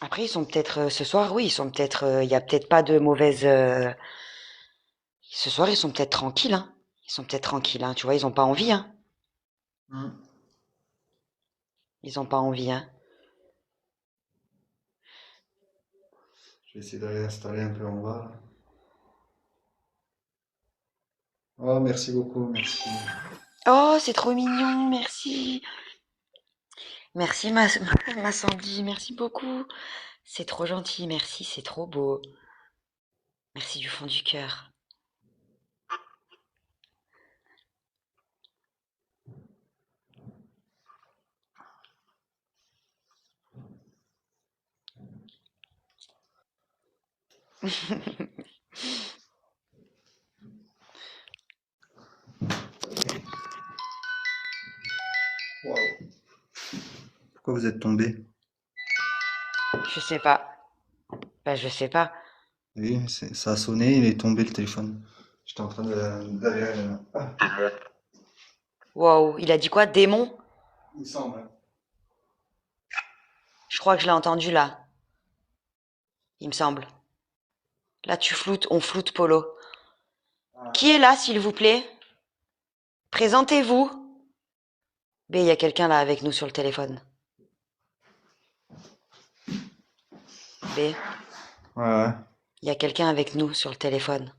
Après ils sont peut-être ce soir, oui, ils sont peut-être. Il y a peut-être pas de mauvaise. Ce soir ils sont peut-être tranquilles, hein. Ils sont peut-être tranquilles, hein. Tu vois, ils ont pas envie, hein. Ils ont pas envie, hein. Je vais essayer d'aller installer un peu en bas, là. Oh, merci beaucoup, merci. Oh, c'est trop mignon, merci. Merci ma Sandy, merci beaucoup. C'est trop gentil, merci, c'est trop beau. Merci du fond du cœur. Waouh. Pourquoi vous êtes tombé? Je sais pas. Bah, je sais pas. Oui, ça a sonné, il est tombé le téléphone. J'étais en train d'aller. Wow, il a dit quoi? Démon? Il me semble. Je crois que je l'ai entendu là. Il me semble. Là, tu floutes, on floute Polo. Qui est là, s'il vous plaît? Présentez-vous. B, il y a quelqu'un là avec nous sur le téléphone. B, Ouais. il y a quelqu'un avec nous sur le téléphone.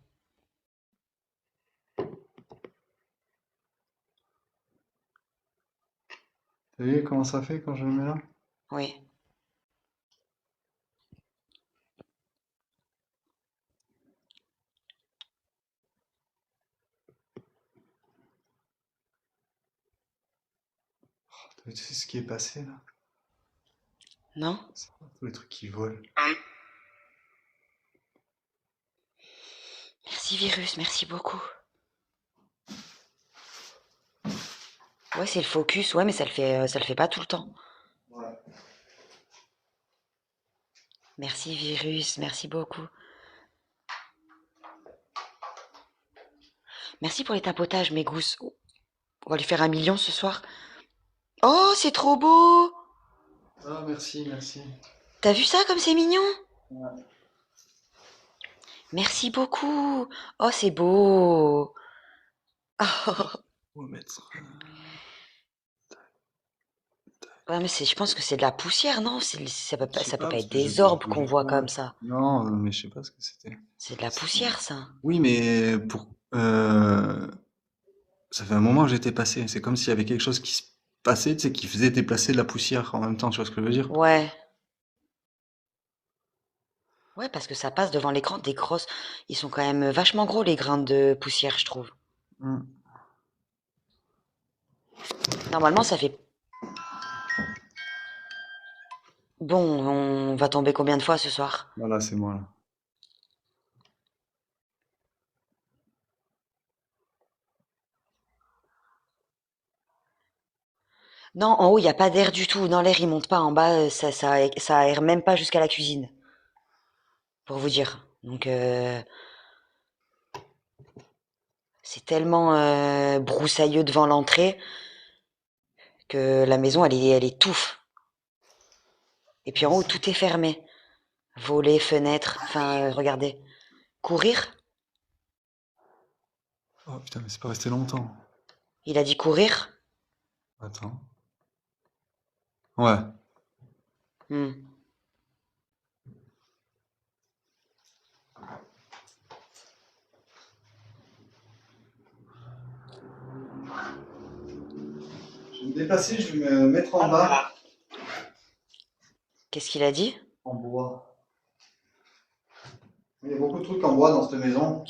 T'as vu comment ça fait quand je le mets là? Oui. T'as vu tout ce qui est passé là? Non? Tous les trucs qui volent. Merci Virus, merci beaucoup. Ouais, c'est le focus, ouais, mais ça le fait pas tout le temps. Ouais. Merci Virus, merci beaucoup. Merci pour les tapotages, mes gousses. On va lui faire 1 million ce soir. Oh, c'est trop beau! Ah, merci, merci. T'as vu ça comme c'est mignon? Ouais. Merci beaucoup. Oh, c'est beau. On va mettre. Ouais, mais je pense que c'est de la poussière, non? Je sais Ça peut pas pas parce être que je des bouge, orbes bouge qu'on voit pas. comme ça. Non, mais je sais pas ce que c'était. C'est de la C'est- poussière, ça. Oui, mais ça fait un moment que j'étais passé. C'est comme s'il y avait quelque chose qui se passait, tu sais, qui faisait déplacer de la poussière en même temps, tu vois ce que je veux dire? Ouais. Ouais, parce que ça passe devant l'écran des grosses. Ils sont quand même vachement gros, les grains de poussière, je trouve. Hmm. Normalement, ça fait. Bon, on va tomber combien de fois ce soir? Voilà, c'est moi là. Non, en haut, il n'y a pas d'air du tout. Non, l'air, il monte pas. En bas, ça aère même pas jusqu'à la cuisine. Pour vous dire. Donc, c'est tellement broussailleux devant l'entrée que la maison, elle étouffe. Et puis en haut, tout est fermé. Volets, fenêtres. Enfin, regardez. Courir? Oh putain, mais c'est pas resté longtemps. Il a dit courir? Attends. Ouais. Hmm. Je vais me déplacer, je vais me mettre en bas. Qu'est-ce qu'il a dit? En bois. Il y a beaucoup de trucs en bois dans cette maison.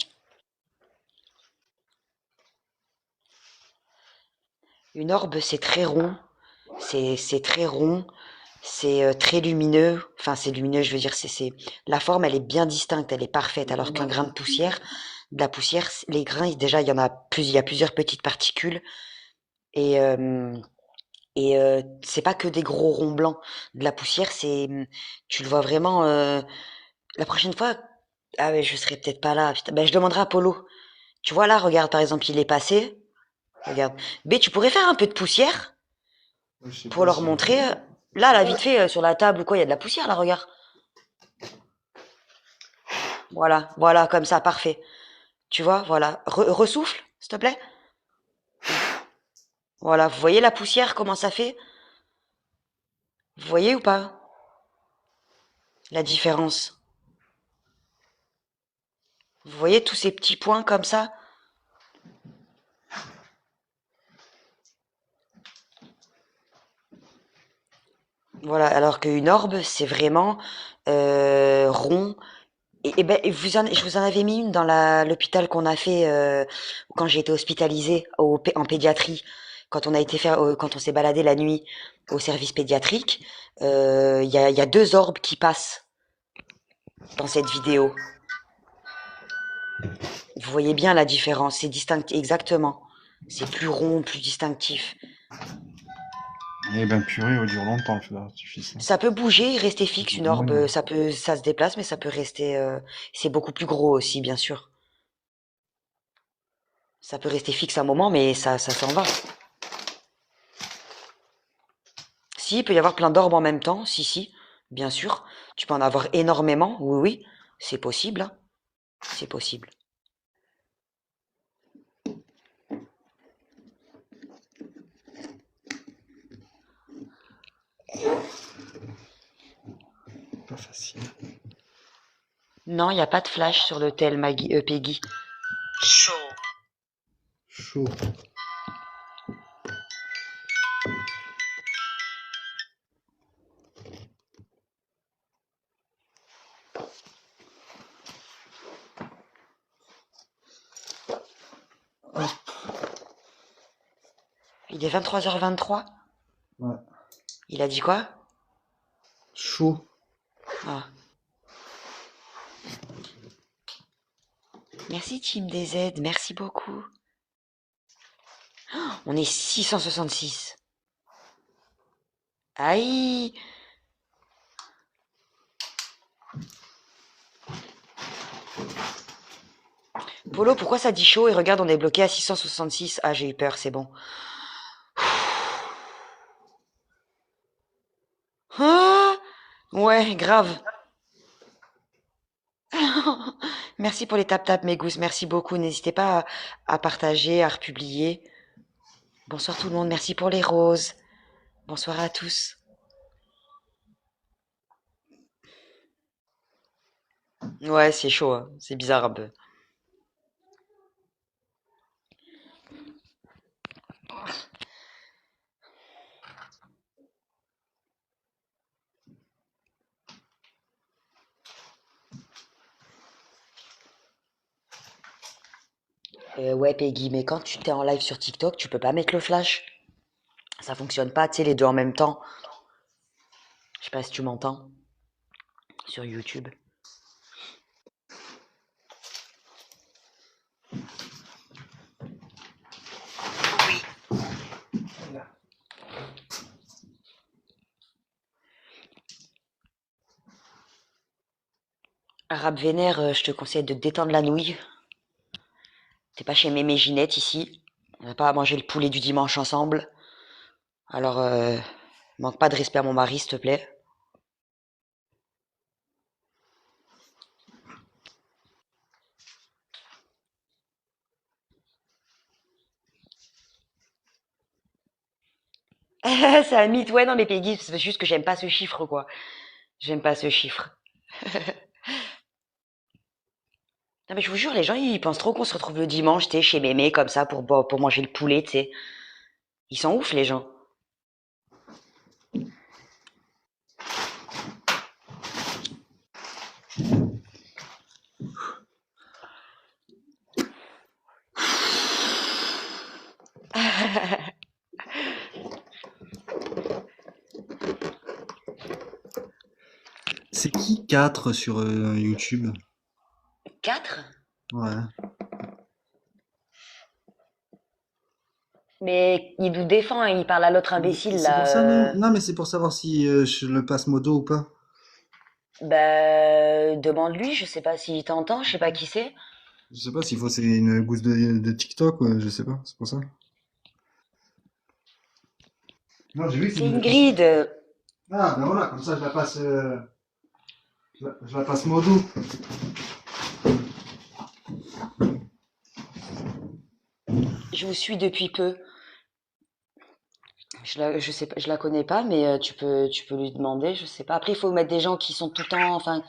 Une orbe, c'est très rond. C'est très rond. C'est très lumineux. Enfin, c'est lumineux, je veux dire, la forme, elle est bien distincte, elle est parfaite. Alors qu'un grain de poussière, les grains, déjà, il y a plusieurs petites particules. Et, c'est pas que des gros ronds blancs. De la poussière, tu le vois vraiment. La prochaine fois, ah ouais, je serai peut-être pas là. Putain, ben, je demanderai à Polo. Tu vois là, regarde, par exemple, il est passé. Regarde. B, tu pourrais faire un peu de poussière Je sais pour pas leur si... montrer. Là, là, vite fait, sur la table ou quoi, il y a de la poussière là, regarde. Voilà, voilà, comme ça, parfait. Tu vois, voilà. Ressouffle, s'il te plaît. Voilà, vous voyez la poussière, comment ça fait? Vous voyez ou pas? La différence. Vous voyez tous ces petits points comme ça? Voilà, alors qu'une orbe, c'est vraiment rond. Je vous en avais mis une dans l'hôpital qu'on a fait quand j'ai été hospitalisée en pédiatrie, quand on s'est baladé la nuit au service pédiatrique. Il y a deux orbes qui passent dans cette vidéo. Vous voyez bien la différence, c'est distinct exactement. C'est plus rond, plus distinctif. Eh ben purée, il dure longtemps le feu d'artifice, hein. Ça peut bouger, rester fixe une Ouais. orbe, ça se déplace, mais ça peut rester. C'est beaucoup plus gros aussi, bien sûr. Ça peut rester fixe un moment, mais ça s'en va. Si, il peut y avoir plein d'orbes en même temps, si, bien sûr. Tu peux en avoir énormément, oui, c'est possible, hein. C'est possible. Pas facile. Non, il n'y a pas de flash sur le tel, Peggy. chaud, Chaud. Il est 23h23. Ouais. Il a dit quoi? Chaud. Ah. Merci Team DZ, merci beaucoup. Oh, on est 666. Aïe. Polo, pourquoi ça dit chaud? Et regarde, on est bloqué à 666. Ah, j'ai eu peur, c'est bon. Ah, ouais, grave. Merci pour les tap-tap, mes gousses. Merci beaucoup. N'hésitez pas à partager, à republier. Bonsoir tout le monde. Merci pour les roses. Bonsoir à tous. Ouais, c'est chaud, hein. C'est bizarre un peu. Ouais, Peggy, mais quand tu t'es en live sur TikTok, tu peux pas mettre le flash. Ça fonctionne pas, tu sais, les deux en même temps. Je sais pas si tu m'entends sur YouTube. oui, Arabe vénère, je te conseille de te détendre la nouille. T'es pas chez Mémé Ginette ici. On n'a pas à manger le poulet du dimanche ensemble. Alors, manque pas de respect à mon mari, s'il te plaît. C'est un mythe. Ouais, non, mais Peggy, c'est juste que j'aime pas ce chiffre, quoi. J'aime pas ce chiffre. Non, mais je vous jure, les gens, ils pensent trop qu'on se retrouve le dimanche, tu sais, chez Mémé, comme ça, pour manger le poulet, tu sais. Ils sont ouf, les gens. C'est qui 4 sur YouTube? 4? Ouais. Mais il nous défend et il parle à l'autre imbécile C'est pour ça, là. non? Non, mais c'est pour savoir si je le passe modo ou pas. Bah, demande-lui, je sais pas s'il t'entend, je sais pas qui c'est. Je sais pas s'il faut, c'est une gousse de TikTok, je sais pas, c'est pour ça. Non, j'ai vu C'est qu'il me... Ingrid. Ah, ben voilà, comme ça je la passe, je la passe modo. Je vous suis depuis peu. Je sais pas, je la connais pas, mais tu peux lui demander, je sais pas. Après, il faut mettre des gens qui sont tout le temps, enfin,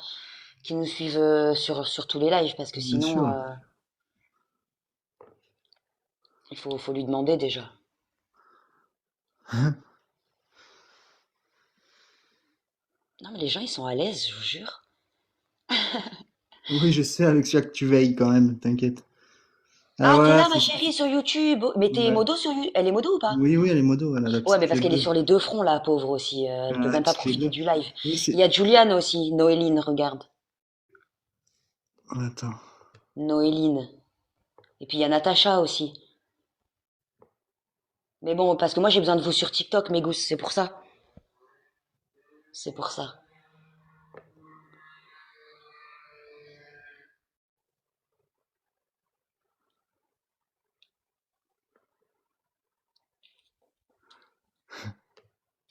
qui nous suivent sur tous les lives, parce que Bien sinon, sûr. faut lui demander déjà. Non, mais les gens, ils sont à l'aise, je vous jure. Oui, je sais, Alexia, que tu veilles quand même, t'inquiète. Ah Ah, t'es voilà, là, ma c'est... chérie, sur YouTube. Mais t'es Ouais. modo sur YouTube. Elle est modo ou pas? Oui, oui, elle est modo, elle a la Ouais, petite mais parce clé qu'elle est bleue. sur les deux fronts, la pauvre aussi. Elle Elle a peut la même pas petite clé profiter bleue. du live. Oui, Il c'est... y a Juliane aussi, Noéline, regarde. Attends. Noéline. Et puis il y a Natacha aussi. Mais bon, parce que moi j'ai besoin de vous sur TikTok, mes gousses, c'est pour ça. C'est pour ça.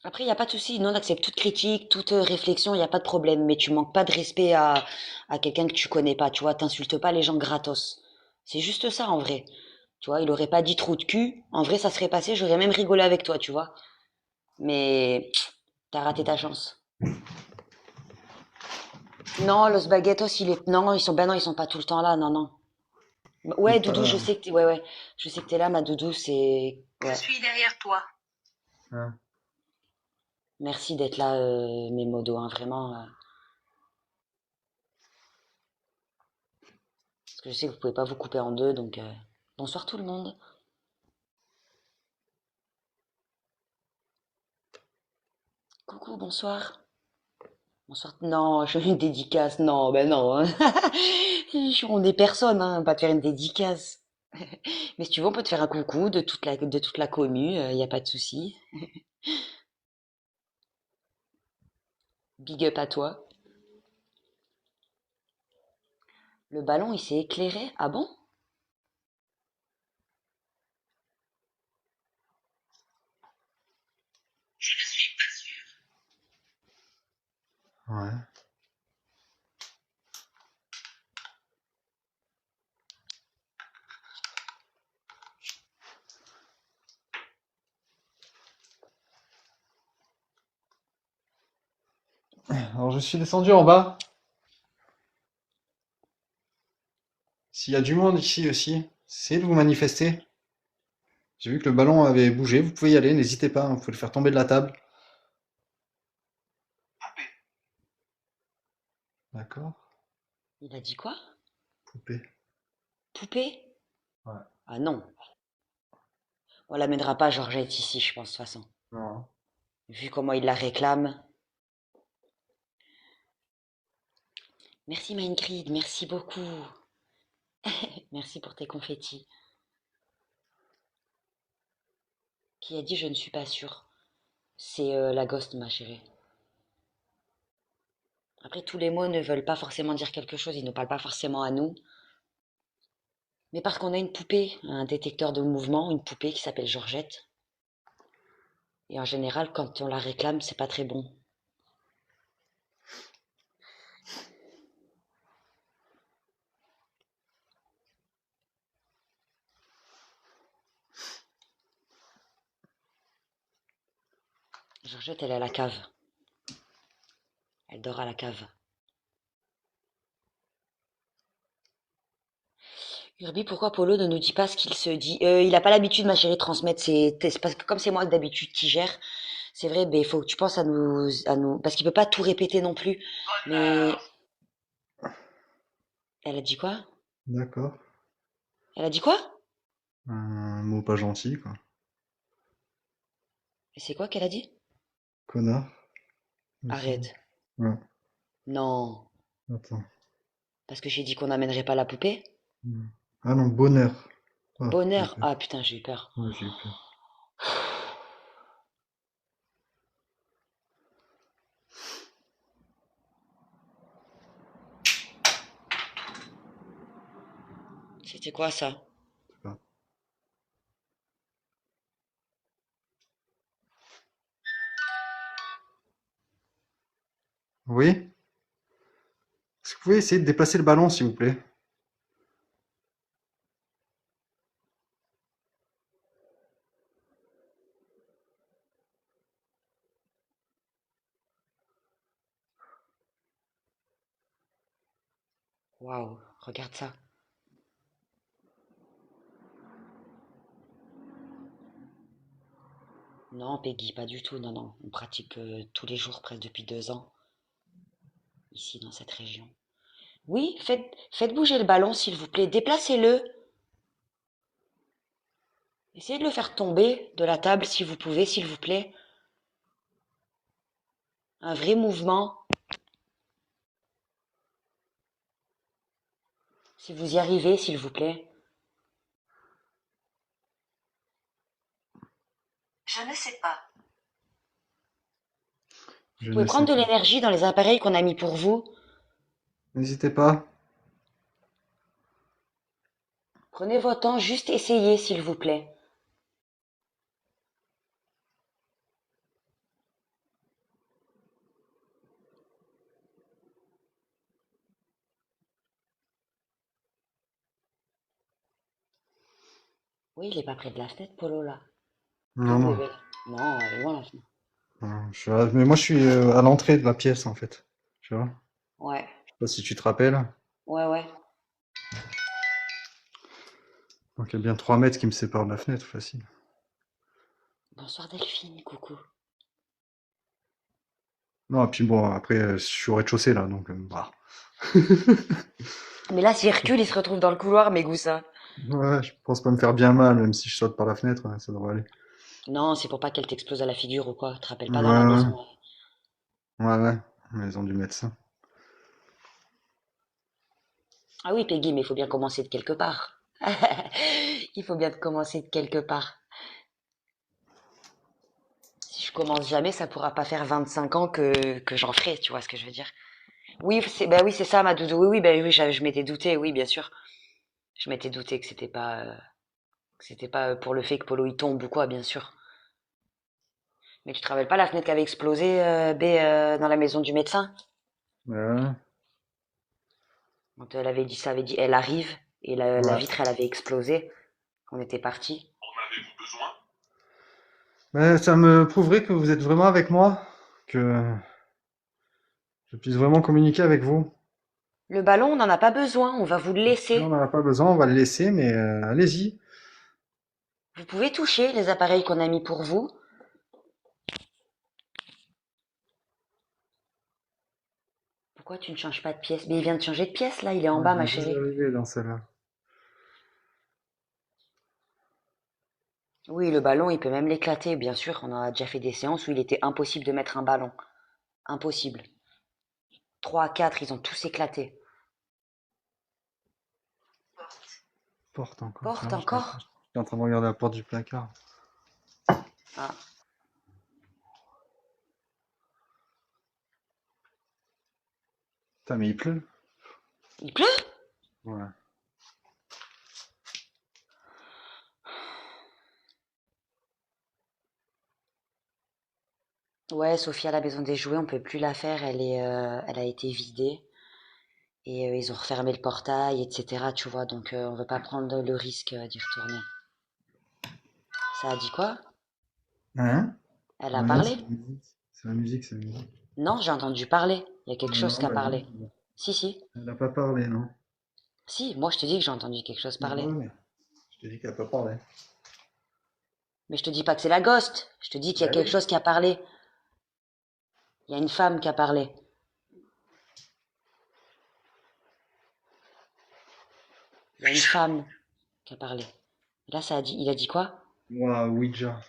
Après, il n'y a pas de souci. Nous, on accepte toute critique, toute réflexion, il n'y a pas de problème. Mais tu manques pas de respect à quelqu'un que tu connais pas, tu vois. T'insultes pas les gens gratos. C'est juste ça, en vrai. Tu vois, il aurait pas dit trou de cul. En vrai, ça serait passé, j'aurais même rigolé avec toi, tu vois. Mais t'as raté ta chance. Non, Los Baguetos, il est... Non, ils sont... Ben non, ils sont pas tout le temps là, non, non. Ouais, C'est Doudou, je pas... sais que t'es... Ouais, ouais. Je sais que t'es là, ma Doudou, c'est... Je Ouais. suis derrière toi. Ah. Merci d'être là, mes modos, hein, vraiment. Parce que je sais que vous pouvez pas vous couper en deux, donc... Bonsoir tout le monde. Coucou, bonsoir. Bonsoir. Non, je fais une dédicace. Non, ben non, hein. On est personne, hein, pas te faire une dédicace. Mais si tu veux, on peut te faire un coucou de toute la commu, y a pas de souci. Big up à toi. Le ballon, il s'est éclairé. Ah bon? Ouais. Alors je suis descendu en bas. S'il y a du monde ici aussi, essayez de vous manifester. J'ai vu que le ballon avait bougé, vous pouvez y aller, n'hésitez pas, hein, vous pouvez le faire tomber de la table. D'accord. Il a dit quoi? Poupée. Poupée? Ouais. Ah non. On l'amènera pas, Georgette, ici, je pense, de toute façon. Non. Vu comment il la réclame. Merci, Mindgrid, merci beaucoup. Merci pour tes confettis. Qui a dit je ne suis pas sûre? C'est la ghost, ma chérie. Après, tous les mots ne veulent pas forcément dire quelque chose, ils ne parlent pas forcément à nous. Mais parce qu'on a une poupée, un détecteur de mouvement, une poupée qui s'appelle Georgette. Et en général, quand on la réclame, c'est pas très bon. Georgette, elle est à la cave. Elle dort à la cave. Kirby, pourquoi Polo ne nous dit pas ce qu'il se dit? Il a pas l'habitude, ma chérie, de transmettre c'est parce que comme c'est moi d'habitude qui gère, c'est vrai, il faut que tu penses à nous, parce qu'il peut pas tout répéter non plus. Mais elle a dit quoi? D'accord. Elle a dit quoi? Un mot pas gentil, quoi. Et c'est quoi qu'elle a dit? Connard, il me semble. Arrête. Ouais. Non, Attends. parce que j'ai dit qu'on n'amènerait pas la poupée. Ah non, bonheur. Oh, j'ai eu Bonheur. peur. Ah putain, j'ai eu peur. Ouais, j'ai eu peur. C'était quoi ça? Ah. Oui? Est-ce que vous pouvez essayer de déplacer le ballon, s'il vous plaît? Waouh, regarde ça. Non, Peggy, pas du tout. Non, non. On pratique tous les jours, presque depuis 2 ans, ici dans cette région. Oui, faites bouger le ballon, s'il vous plaît. Déplacez-le. Essayez de le faire tomber de la table si vous pouvez, s'il vous plaît. Un vrai mouvement. Si vous y arrivez, s'il vous plaît. Je ne sais pas. Je Vous pouvez ne sais prendre de pas. l'énergie dans les appareils qu'on a mis pour vous. N'hésitez pas. Prenez votre temps, juste essayez, s'il vous plaît. Oui, il est pas près de la fenêtre, Polo, là. Non, Non, non. bébé. Non, elle est loin, la fenêtre. Non, mais moi, je suis à l'entrée de la pièce, en fait. Tu vois? Ouais, Je sais pas si tu te rappelles. ouais, ouais. Donc, il y a bien 3 mètres qui me séparent de la fenêtre, facile. Bonsoir, Delphine, coucou. Non, et puis bon, après, je suis au rez-de-chaussée, là, donc, bah. Mais là, s'il recule, il se retrouve dans le couloir, mes goussins. Ouais, je pense pas me faire bien mal, même si je saute par la fenêtre, ouais, ça devrait aller. Non, c'est pour pas qu'elle t'explose à la figure ou quoi. Te rappelle Ouais, pas dans la ouais, maison. ouais, ouais. Ils ont dû mettre ça. Ah oui, Peggy, mais il faut bien commencer de quelque part. Il faut bien commencer de quelque part. Si je commence jamais, ça pourra pas faire 25 ans que j'en ferai, tu vois ce que je veux dire. Oui, bah oui, c'est ça, ma doudou. Oui, oui, bah oui, je m'étais douté, oui, bien sûr. Je m'étais douté que c'était pas pour le fait que Polo il tombe ou quoi, bien sûr. Mais tu te rappelles pas la fenêtre qui avait explosé, B, dans la maison du médecin? Ouais, Quand elle avait dit ça, avait dit elle arrive, et la ouais. vitre elle avait explosé. On était parti. Mais ça me prouverait que vous êtes vraiment avec moi, que je puisse vraiment communiquer avec vous. Le ballon, on n'en a pas besoin, on va vous le Là, on laisser. n'en a pas besoin, on va le laisser, mais allez-y. Vous pouvez toucher les appareils qu'on a mis pour vous. Pourquoi tu ne changes pas de pièce? Mais il vient de changer de pièce là, il est en Ouais, bas, je ma viens juste chérie. d'arriver dans celle-là. Oui, le ballon, il peut même l'éclater, bien sûr. On a déjà fait des séances où il était impossible de mettre un ballon. Impossible. 3 à 4, ils ont tous éclaté. Porte encore. Porte Non, encore? j'étais en train de regarder la porte du placard. Ah, Putain, mais il pleut. il pleut? Ouais. Ouais, Sophie à la maison des jouets, on peut plus la faire, elle a été vidée. Et ils ont refermé le portail, etc. Tu vois, donc on veut pas prendre le risque d'y retourner. Ça a dit quoi? Hein? Elle a Rien, c'est parlé? la musique. C'est la musique, c'est la musique. Non, j'ai entendu parler. Il y a quelque chose Non, qui a bah non. parlé. Si, si. Elle n'a pas parlé, non. Si, moi je te dis que j'ai entendu quelque chose Ouais, parler. mais je te dis qu'elle n'a pas parlé. Mais je te dis pas que c'est la ghost. Je te dis qu'il y a Bah quelque oui. chose qui a parlé. Il y a une femme qui a parlé. Il y a une femme qui a parlé. Et là, ça a dit. Il a dit quoi? Moi, Ouija.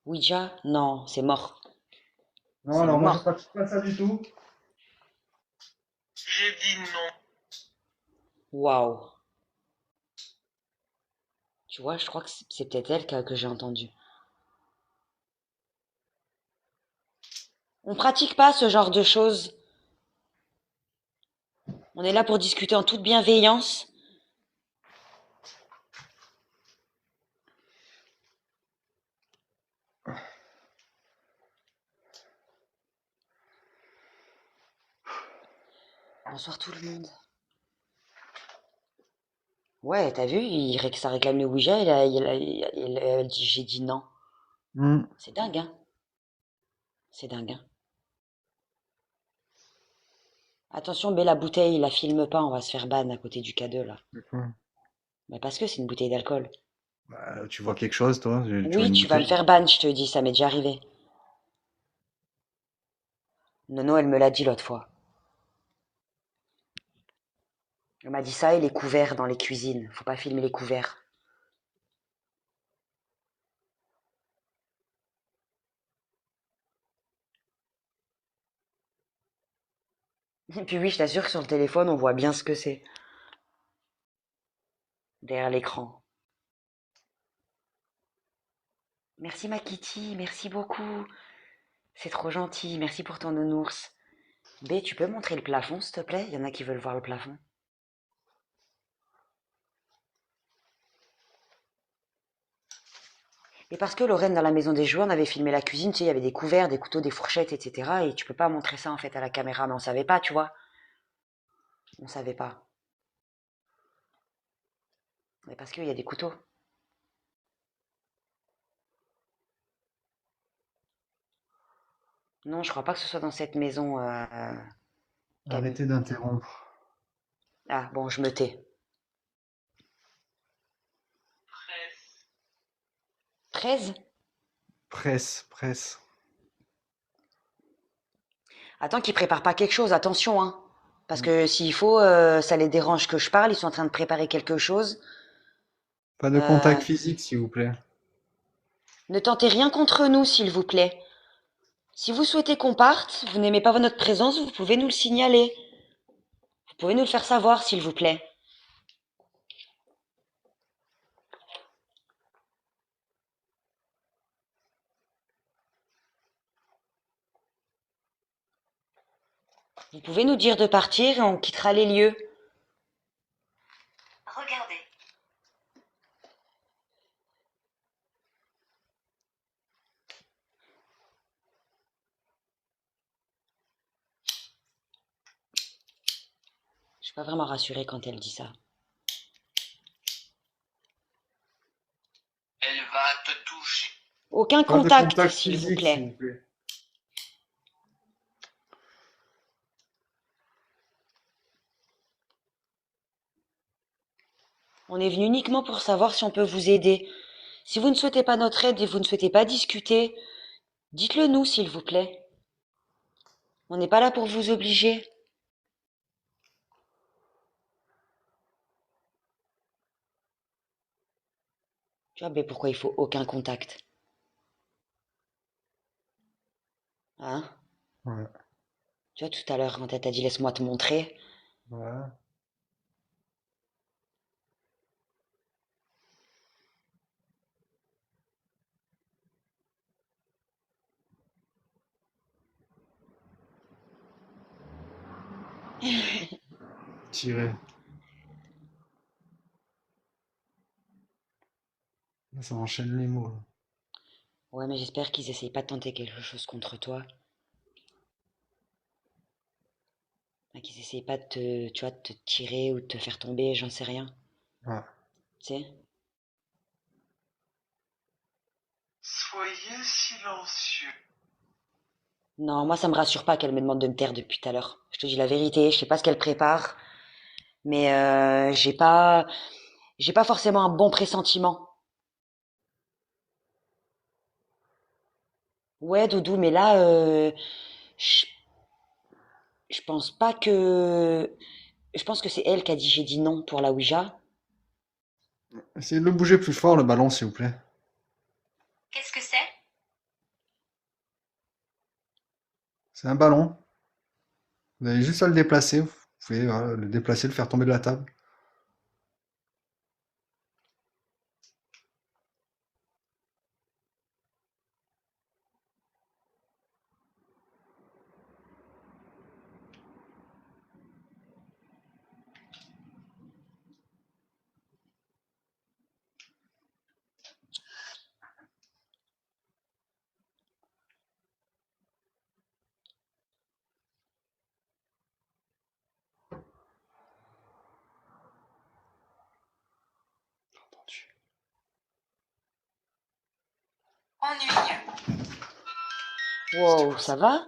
Ouija? Non, c'est mort. Non, C'est alors moi, je mort. pratique pas ça du tout. J'ai dit non. Waouh. Tu vois, je crois que c'est peut-être elle que j'ai entendu. On pratique pas ce genre de choses. On est là pour discuter en toute bienveillance. Bonsoir tout le monde. Ouais, t'as vu, ça réclame le Ouija, elle dit j'ai dit non. Hmm. C'est dingue, hein? C'est dingue, hein? Attention, mais la bouteille, la filme pas, on va se faire ban à côté du K2 là. D'accord. Bah parce que c'est une bouteille d'alcool. Bah, tu vois quelque chose, toi? Tu vois Oui, une tu vas le bouteille? faire ban, je te dis, ça m'est déjà arrivé. Nono, elle me l'a dit l'autre fois. Elle m'a dit ça et les couverts dans les cuisines. Faut pas filmer les couverts. Et puis oui, je t'assure que sur le téléphone, on voit bien ce que c'est. Derrière l'écran. Merci ma Kitty, merci beaucoup. C'est trop gentil, merci pour ton nounours. B, tu peux montrer le plafond, s'il te plaît? Il y en a qui veulent voir le plafond. Et parce que Lorraine, dans la maison des jouets, on avait filmé la cuisine, tu sais, il y avait des couverts, des couteaux, des fourchettes, etc. Et tu peux pas montrer ça en fait à la caméra, mais on savait pas, tu vois. On savait pas. Mais parce qu'il y a des couteaux. Non, je crois pas que ce soit dans cette maison, Camille. Arrêtez d'interrompre. Ah, bon, je me tais. Presse. 13. Presse, presse. Attends qu'ils préparent pas quelque chose, attention, hein. Parce que s'il faut, ça les dérange que je parle, ils sont en train de préparer quelque chose. Pas de Euh, contact physique, s'il vous plaît. ne tentez rien contre nous, s'il vous plaît. Si vous souhaitez qu'on parte, vous n'aimez pas notre présence, vous pouvez nous le signaler. Vous pouvez nous le faire savoir, s'il vous plaît. Vous pouvez nous dire de partir et on quittera les lieux. Regardez. Je suis pas vraiment rassurée quand elle dit ça. Elle va te toucher. Aucun Pas de contact, contact s'il vous physique, s'il plaît. vous plaît. On est venu uniquement pour savoir si on peut vous aider. Si vous ne souhaitez pas notre aide et vous ne souhaitez pas discuter, dites-le nous, s'il vous plaît. On n'est pas là pour vous obliger. Tu vois, mais pourquoi il faut aucun contact? Hein? Ouais. Tu vois, tout à l'heure, quand elle t'a dit laisse-moi te montrer. Voilà. Tirer. Là, ça enchaîne les mots, là. Ouais, mais j'espère qu'ils essayent pas de tenter quelque chose contre toi. Enfin, qu'ils essayent pas de te, tu vois, de te tirer ou de te faire tomber, j'en sais rien. Ouais. Tu sais? Soyez silencieux. Non, moi ça me rassure pas qu'elle me demande de me taire depuis tout à l'heure. Je te dis la vérité, je sais pas ce qu'elle prépare, mais j'ai pas forcément un bon pressentiment. Ouais, Doudou, mais là, je, je pense pas que, je pense que c'est elle qui a dit j'ai dit non pour la Ouija. Essayez de le bouger plus fort, le ballon, s'il vous plaît. Qu'est-ce que c'est? C'est un ballon. Vous avez juste à le déplacer. pouvez voilà, le déplacer, le faire tomber de la table. Entendu. Ennuyeux. Wow, ça va?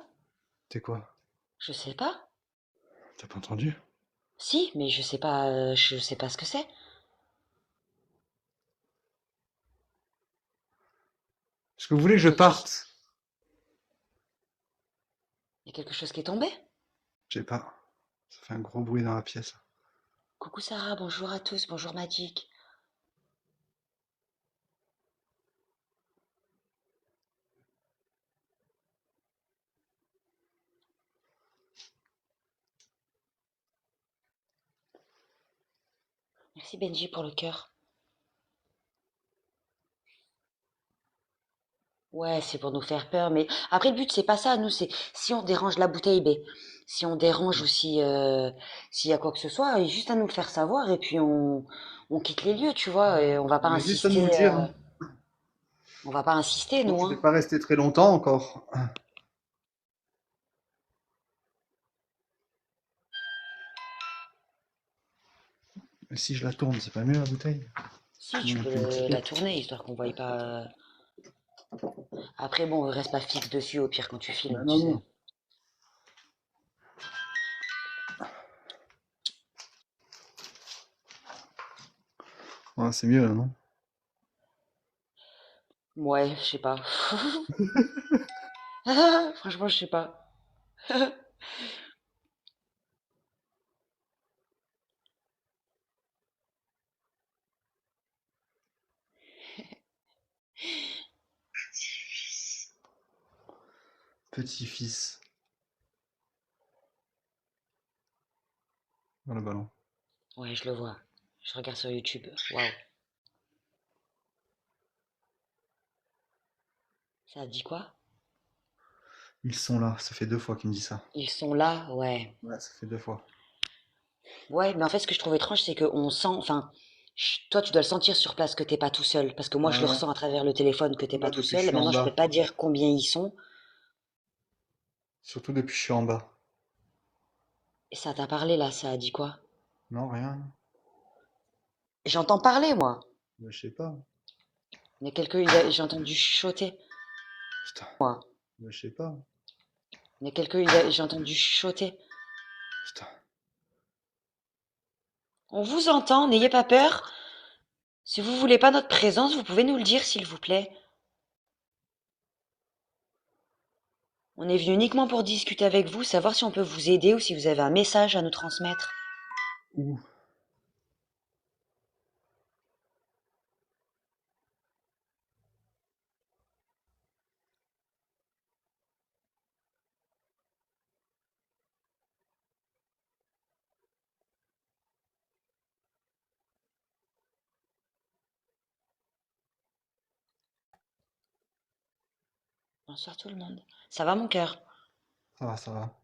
C'était quoi? Je sais pas. T'as pas entendu? Si, mais je sais pas ce que c'est. Est-ce que vous voulez que Y a je quelque chose, parte? y a quelque chose qui est tombé? Je sais pas. Ça fait un gros bruit dans la pièce. Coucou Sarah, bonjour à tous, bonjour Magic. Merci Benji pour le cœur. Ouais, c'est pour nous faire peur, mais après le but c'est pas ça, nous c'est si on dérange la bouteille B, si on dérange ou si s'il y a quoi que ce soit, il y a juste à nous le faire savoir et puis on quitte les lieux, tu vois, et Il y a juste à nous le dire, hein. on va pas insister Je pense nous, que je vais hein. pas rester très longtemps encore. Mais si je la tourne, c'est pas mieux la bouteille? Si Il tu y a peux une la étiquette. tourner histoire qu'on voie pas. Après bon, reste pas fixe dessus au pire quand tu Ben filmes, tu non, sais. non. Ouais, c'est mieux là, non? Ouais, je sais pas. Franchement, je sais pas. Petit-fils. Dans le ballon. Ouais, je le vois. Je regarde sur YouTube. Waouh. Ça dit quoi? Ils sont là. Ça fait 2 fois qu'il me dit ça. Ils sont là, ouais. Ouais, ça fait 2 fois. Ouais, mais en fait, ce que je trouve étrange, c'est qu'on sent, enfin, toi, tu dois le sentir sur place que t'es pas tout seul, parce que moi, je Ouais, le ouais. ressens à travers le téléphone que t'es Surtout pas là, tout depuis que je seul. suis en Maintenant, je peux bas. pas dire combien ils sont. Surtout depuis que je suis en bas. Et ça t'a parlé là, ça a dit quoi? Non, rien. J'entends parler, moi. Mais je sais pas. Il y a j'ai entendu chuchoter, Putain. moi. Mais je sais pas. J'ai entendu chuchoter. Putain. On vous entend, n'ayez pas peur. Si vous voulez pas notre présence, vous pouvez nous le dire, s'il vous plaît. On est venu uniquement pour discuter avec vous, savoir si on peut vous aider ou si vous avez un message à nous transmettre. Ouh. Bonsoir tout le monde. Ça va mon cœur? Ça va, ça va.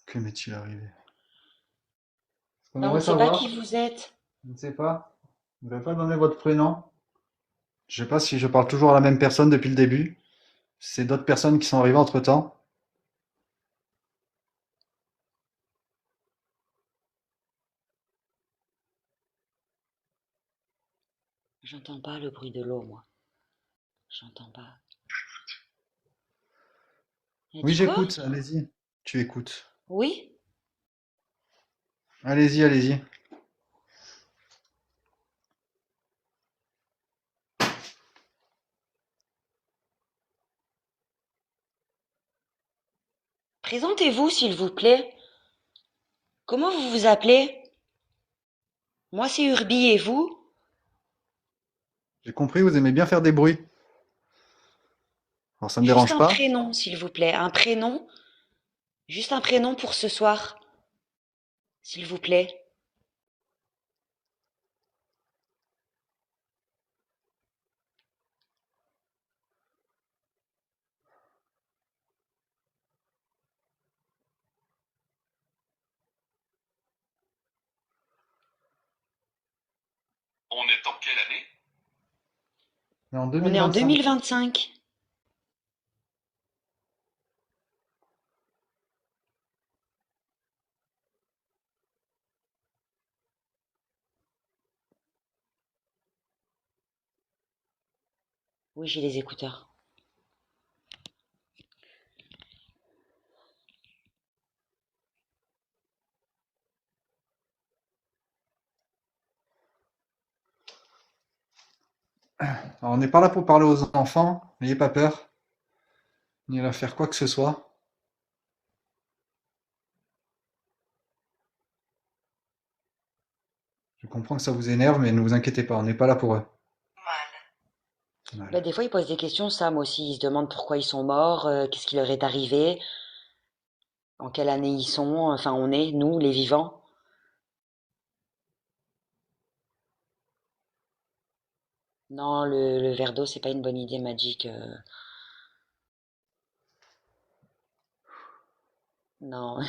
Que m'est-il arrivé? Ce qu'on Ben, on aimerait ne sait pas savoir, qui vous êtes. je ne sais pas. Vous n'avez pas donné votre prénom? Je sais pas si je parle toujours à la même personne depuis le début. C'est d'autres personnes qui sont arrivées entre-temps. J'entends pas le bruit de l'eau, moi. J'entends pas. Elle Oui, dit quoi? j'écoute. Allez-y. Tu écoutes. Oui? Allez-y, allez-y. Présentez-vous, s'il vous plaît. Comment vous vous appelez? Moi, c'est Urbi et vous? J'ai compris, vous aimez bien faire des bruits. Alors ça me Juste dérange un pas. prénom, s'il vous plaît. Un prénom. Juste un prénom pour ce soir, s'il vous plaît. On est en quelle année? Et en On est en 2025. 2025. Oui, j'ai les écouteurs. Alors, on n'est pas là pour parler aux enfants, n'ayez pas peur, ni à faire quoi que ce soit. Je comprends que ça vous énerve, mais ne vous inquiétez pas, on n'est pas là pour eux. Mal. Bah, Voilà. des fois, ils posent des questions, Sam aussi. Ils se demandent pourquoi ils sont morts, qu'est-ce qui leur est arrivé, en quelle année ils sont, enfin, on est, nous, les vivants. Non, le verre d'eau, c'est pas une bonne idée, Magic. Non.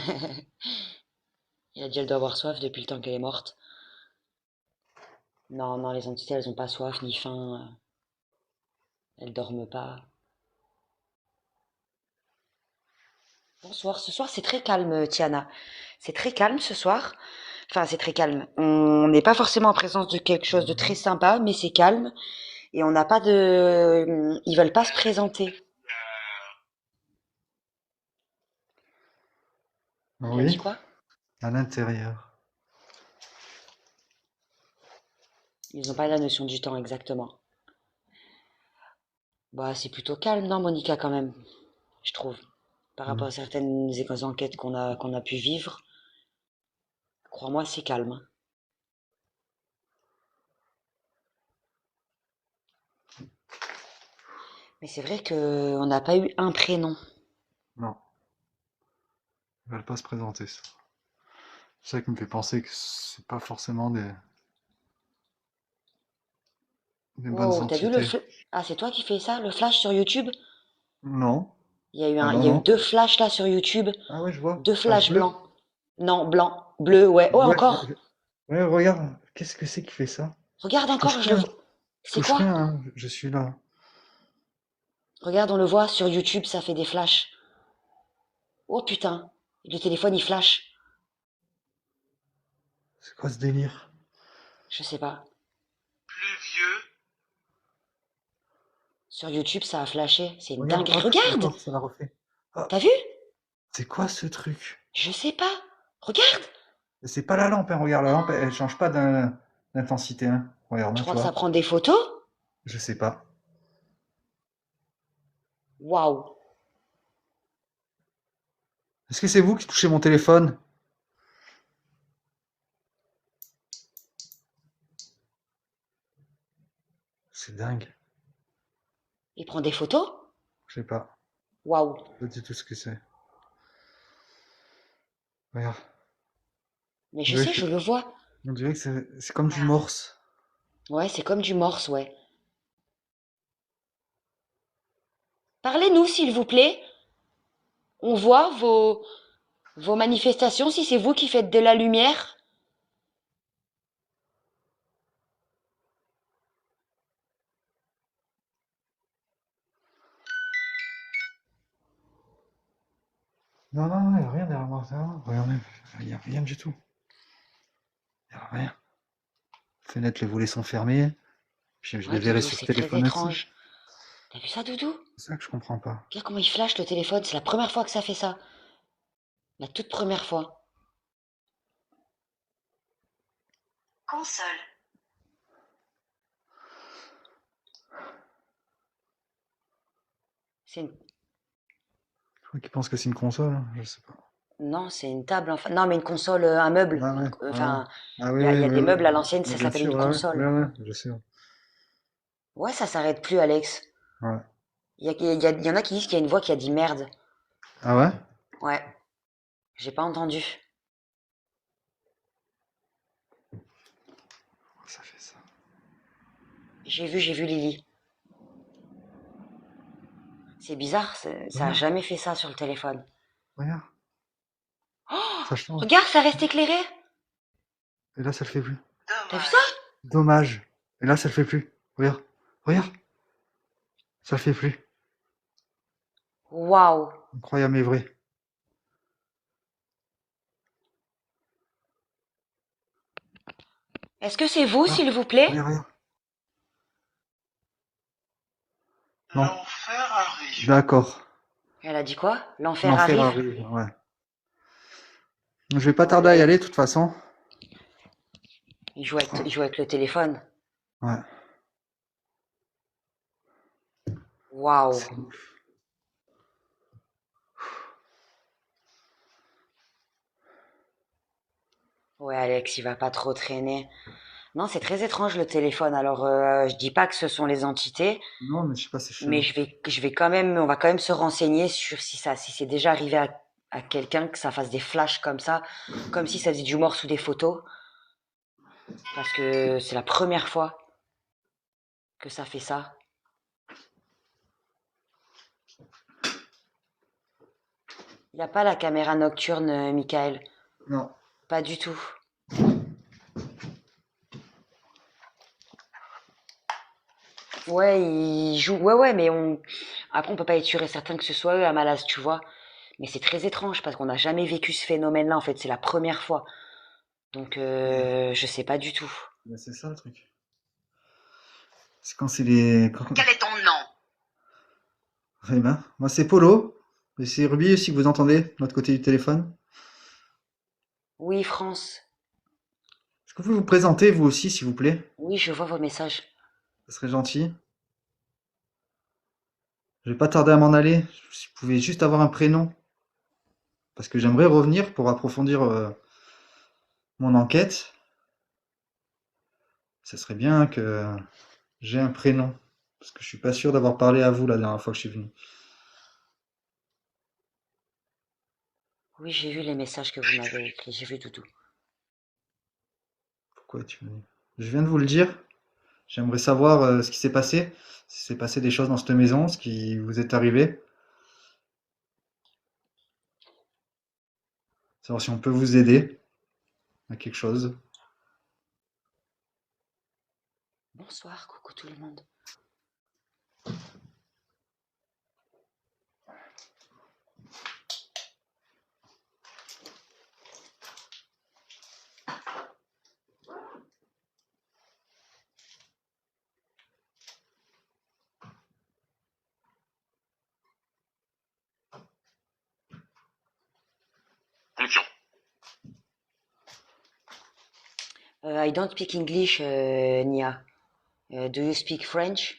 Elle a dit, elle doit avoir soif depuis le temps qu'elle est morte. Non, non, les entités, elles ont pas soif ni faim. Elles dorment pas. Bonsoir. Ce soir, c'est très calme, Tiana. C'est très calme ce soir. Enfin, c'est très calme. On n'est pas forcément en présence de quelque chose de très sympa, mais c'est calme. Et on n'a pas de... Ils veulent pas se présenter. Elle a dit Oui, quoi? à l'intérieur. Ils n'ont pas la notion du temps exactement. Bah, c'est plutôt calme, non, Monica, quand même, je trouve. Par rapport à certaines enquêtes qu'on a pu vivre, crois-moi, c'est calme. Mais c'est vrai que on n'a pas eu un prénom. Non, ils veulent pas se présenter, ça. C'est ça qui me fait penser que c'est pas forcément des bonnes Oh, t'as vu le entités. flash? Ah, c'est toi qui fais ça, le flash sur YouTube? Non. Ah Il non, y a eu non. deux flashs là sur YouTube, Ah ouais, je vois. deux Flash flashs bleu. blancs. Non, blanc, bleu, ouais. Oh, Ouais, encore. ouais, regarde, qu'est-ce que c'est qui fait ça? Regarde Je touche encore, je le rien, vois. je C'est touche quoi? rien, hein, je suis là. Regarde, on le voit sur YouTube, ça fait des flashs. Oh putain, le téléphone il flash. C'est quoi ce délire? Je sais pas. Plus vieux. Sur YouTube, ça a flashé. C'est une Regarde, dinguerie. hop, Regarde! encore, ça l'a refait. Ah, T'as vu? c'est quoi ce truc? Je sais pas. Regarde! C'est pas la lampe, hein, regarde, la lampe, elle change pas d'intensité, hein. Regarde, Tu hein, tu crois que ça vois. prend des photos? Je sais pas. Waouh! Est-ce que c'est vous qui touchez mon téléphone? C'est dingue. Il prend des photos? Je sais pas. Waouh! Pas du tout ce que c'est. Regarde. Mais On je dirait sais, que, je le vois. on dirait que c'est comme du morse. Ouais, c'est comme du morse, ouais. Parlez-nous, s'il vous plaît. On voit vos manifestations si c'est vous qui faites de la lumière. Non, non, non, il n'y a rien derrière moi. Ça. Regardez, il n'y a rien du tout. Il n'y a rien. Fenêtre, les volets sont fermés. Puis je les Ouais, verrai Doudou, sur ce c'est très téléphone aussi. étrange. T'as vu ça, Doudou? C'est ça que je comprends pas. Regarde comment il flash le téléphone. C'est la première fois que ça fait ça. La toute première fois. Console. C'est une... Je crois qu'ils pensent que c'est une console, hein, je sais pas. Non, c'est une table. Enfin, non, mais une console, un meuble. Ah ouais, ouais, ouais. Enfin, Ah oui, il y oui, a oui, des oui. meubles à l'ancienne, Ouais, ça bien s'appelle sûr, une ouais, ouais, console. ouais, ouais, je sais. Ouais, ça s'arrête plus, Alex. Ouais. Il y en a qui disent qu'il y a une voix qui a dit merde. Ah ouais? Ouais. J'ai pas entendu. Ça fait ça. J'ai vu Lily. C'est bizarre, ça a Regarde, jamais fait ça sur le téléphone. regarde, Oh, ça change. regarde, ça reste éclairé. Et là, ça le fait plus. T'as vu ça? Dommage. Et là, ça le fait plus. Regarde, regarde, ça le fait plus. Waouh. Incroyable mais vrai. Est-ce que c'est vous, Ah, s'il vous plaît? regarde, regarde. Non, L'enfer arrive. d'accord. Elle a dit quoi? L'enfer L'enfer arrive? arrive, ouais. Je vais pas tarder à y aller, de toute façon. Il joue avec le téléphone. Ouais. Waouh. C'est ouf. Ouais, Alex, il va pas trop traîner. Non, c'est très étrange le téléphone. Alors, je dis pas que ce sont les entités, Non, mais je sais pas, c'est mais chelou. je vais quand même, on va quand même se renseigner sur si c'est déjà arrivé à quelqu'un que ça fasse des flashs comme ça, comme si ça faisait du mort sous des photos, parce que c'est la première fois que ça fait ça. Il n'y a pas la caméra nocturne, Michael. Non. Pas du tout. Ouais, il joue. Ouais, ouais, mais après, on peut pas être sûr et certain que ce soit eux à Malas, tu vois. Mais c'est très étrange parce qu'on n'a jamais vécu ce phénomène-là, en fait. C'est la première fois. Donc, je sais pas du tout. Mais c'est ça le truc. C'est quand c'est les. Quel est ton nom? Eh ben, moi c'est Polo. Et c'est Ruby aussi que vous entendez, de l'autre côté du téléphone. Oui, France. Est-ce que vous vous présentez, vous aussi, s'il vous plaît? Oui, je vois vos messages. Ça serait gentil. Je vais pas tarder à m'en aller. Si vous pouvez juste avoir un prénom. Parce que j'aimerais revenir pour approfondir mon enquête. Ça serait bien que j'ai un prénom. Parce que je suis pas sûr d'avoir parlé à vous la dernière fois que je suis venu. Oui, j'ai vu les messages que vous m'avez écrits. J'ai vu Doudou. Pourquoi tu veux... Je viens de vous le dire. J'aimerais savoir ce qui s'est passé. S'il s'est passé des choses dans cette maison, ce qui vous est arrivé. Savoir si on peut vous aider à quelque chose. Bonsoir, coucou tout le monde. Fonction. I don't speak English, Nia. Do you speak French?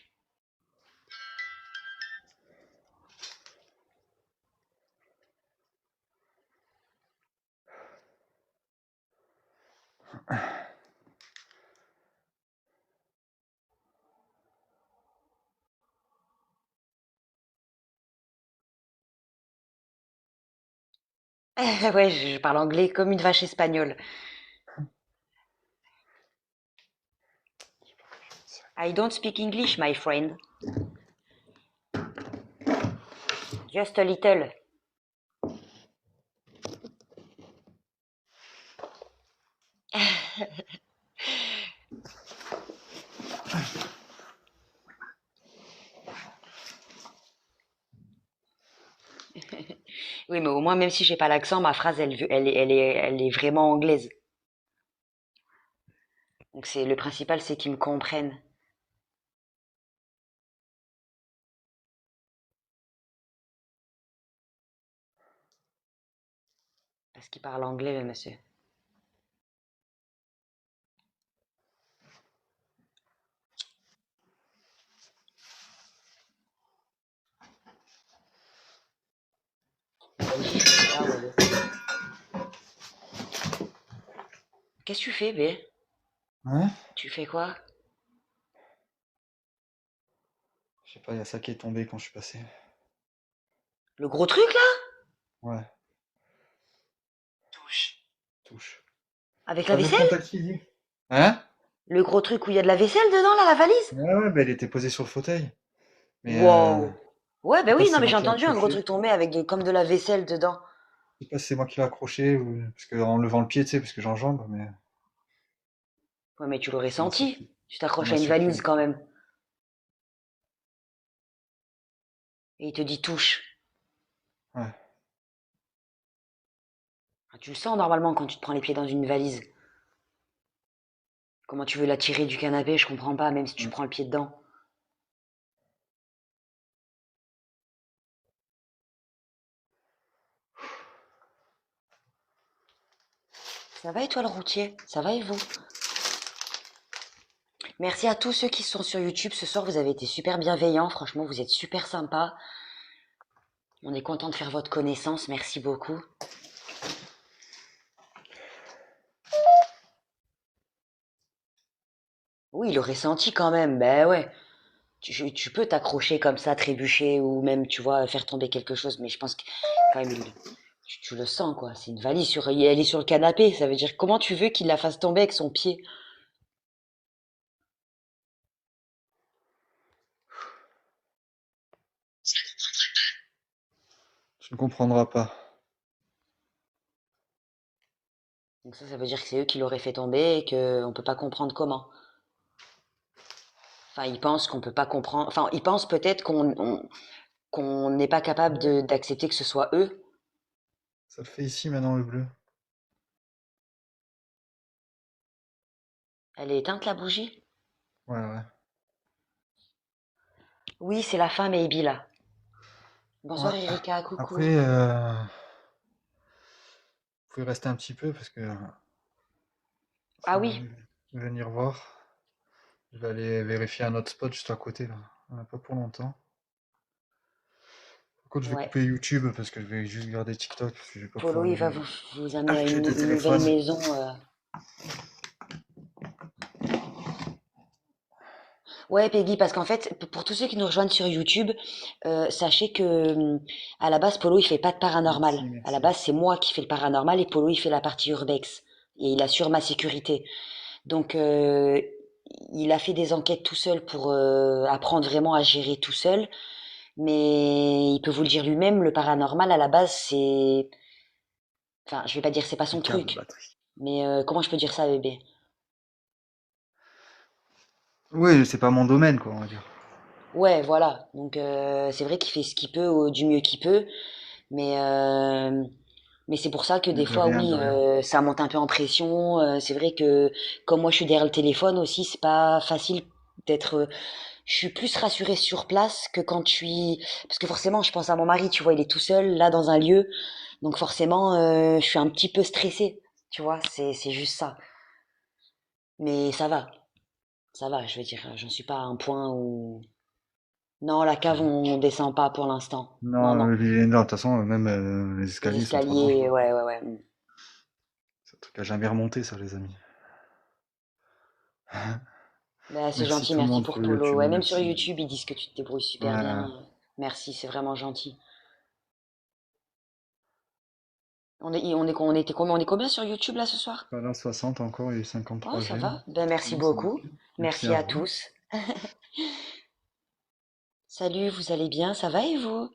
Ouais, je parle anglais comme une vache espagnole. I don't speak English, my friend. Just a little. Oui, mais au moins, même si j'ai pas l'accent, ma phrase, elle est vraiment anglaise. Donc c'est le principal, c'est qu'ils me comprennent. Parce qu'il parle anglais, le monsieur. Ah, ouais. Qu'est-ce que tu fais, bé? Ouais? Tu fais quoi? Je sais pas, il y a ça qui est tombé quand je suis passé. Le gros truc, là? Ouais. Avec la Pas de vaisselle? contact physique. Hein? Le gros truc où il y a de la vaisselle dedans, là, la valise? Ouais, ouais, bah, elle était posée sur le fauteuil. Mais Wow. Ouais, je sais bah pas oui, si non, c'est mais moi j'ai qui l'ai entendu un gros accroché. truc tomber avec comme de la vaisselle dedans. Je sais pas si c'est moi qui l'ai accroché ou parce que en levant le pied, tu sais, parce que j'enjambe, mais Ouais, mais tu l'aurais ça m'a senti. surpris. Tu Ça t'accroches à m'a une surpris. valise quand même. Et il te dit touche. Ouais. Ah, tu le sens normalement quand tu te prends les pieds dans une valise. Comment tu veux la tirer du canapé, je comprends pas, même si tu Ouais. prends le pied dedans. Ça va et toi le routier? Ça va et vous? Merci à tous ceux qui sont sur YouTube ce soir, vous avez été super bienveillants, franchement vous êtes super sympas. On est content de faire votre connaissance, merci beaucoup. Oui, il aurait senti quand même, ben ouais. Tu peux t'accrocher comme ça, trébucher ou même, tu vois, faire tomber quelque chose, mais je pense que quand même, tu le sens quoi. C'est une valise elle est sur le canapé, ça veut dire comment tu veux qu'il la fasse tomber avec son pied? Tu ne comprendras pas. Donc ça veut dire que c'est eux qui l'auraient fait tomber et qu'on peut pas comprendre comment. Enfin, ils pensent qu'on peut pas comprendre. Enfin, ils pensent peut-être qu'on n'est pas capable d'accepter que ce soit eux. Ça le fait ici maintenant le bleu. Elle est éteinte la bougie? Ouais, ouais. Oui, c'est la fin, maybe là. Ouais. Bonsoir Erika, coucou. Après, vous pouvez rester un petit peu parce que si Ah vous oui, voulez venir voir, je vais aller vérifier un autre spot juste à côté là. Pas pour longtemps. Par contre, je vais ouais. couper YouTube parce que je vais juste garder TikTok parce que je vais pas Polo, pouvoir il va le vous amener à avec les deux une nouvelle téléphones. maison. Ouais, Peggy, parce qu'en fait, pour tous ceux qui nous rejoignent sur YouTube, sachez que à la base, Polo, il fait pas de paranormal. Merci, À la merci. base, c'est moi qui fais le paranormal et Polo, il fait la partie urbex. Et il assure ma sécurité. Donc, il a fait des enquêtes tout seul pour apprendre vraiment à gérer tout seul. Mais il peut vous le dire lui-même, le paranormal, à la base, c'est... Enfin, je vais pas dire c'est pas Un son câble truc. batterie. Mais comment je peux dire ça, bébé? Oui, c'est pas mon domaine quoi, on va dire. Ouais, voilà. Donc c'est vrai qu'il fait ce qu'il peut du mieux qu'il peut, mais euh, mais c'est pour ça que Mais des de fois, rien, de oui, rien. ça monte un peu en pression. C'est vrai que comme moi, je suis derrière le téléphone aussi, c'est pas facile d'être. Je suis plus rassurée sur place que quand je suis, parce que forcément, je pense à mon mari, tu vois, il est tout seul là dans un lieu, donc forcément, je suis un petit peu stressée, tu vois. C'est juste ça. Mais ça va. Je veux dire, j'en suis pas à un point où non, la cave, on descend pas pour l'instant. Non, Non, non. non, de toute façon, même les Les escaliers sont trop escaliers, dangereux. ouais, ouais, ouais. C'est un truc à jamais remonter, ça, les amis. Bah, c'est Merci gentil, tout le merci monde pour sur Polo. YouTube, Ouais, même sur merci. YouTube, ils disent que tu te débrouilles super Ouais. bien. Merci, c'est vraiment gentil. On était combien? On est combien sur YouTube là ce soir? Voilà, 60 encore et Oh, ça 53e. va. Ben, merci Non, ça va. beaucoup. Merci Merci à à vous. tous. Salut, vous allez bien? Ça va et vous?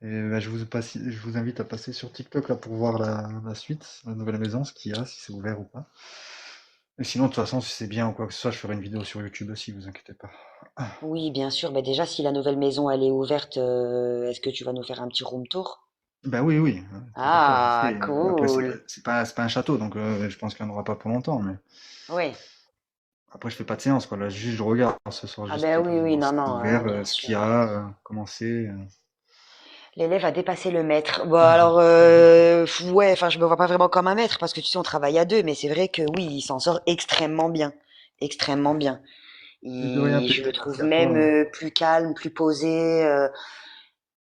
Et bah, je vous invite à passer sur TikTok là pour voir la suite, la nouvelle maison, ce qu'il y a, si c'est ouvert ou pas. Et sinon, de toute façon, si c'est bien ou quoi que ce soit, je ferai une vidéo sur YouTube aussi, vous inquiétez pas. Oui, bien sûr. Ben, déjà, si la nouvelle maison elle est ouverte, est-ce que tu vas nous faire un petit room tour? Bah oui, oui, tant qu'à faire, je Ah, fais. Après, cool. c'est pas un château, donc je pense qu'il n'y en aura pas pour longtemps, mais Oui. après, je fais pas de séance, quoi. Là, juste je regarde ce soir, Ah juste ben pour oui, oui, voir non, ce qui est non, ouvert, bien ce qu'il sûr. y a, comment c'est. L'élève a dépassé le maître. Bon, alors, ouais, enfin, je me vois pas vraiment comme un maître parce que tu sais, on travaille à deux, mais c'est vrai que oui, il s'en sort extrêmement bien. Extrêmement bien. Mais de rien, Je le Peggy, merci trouve à toi, même hein. plus calme, plus posé.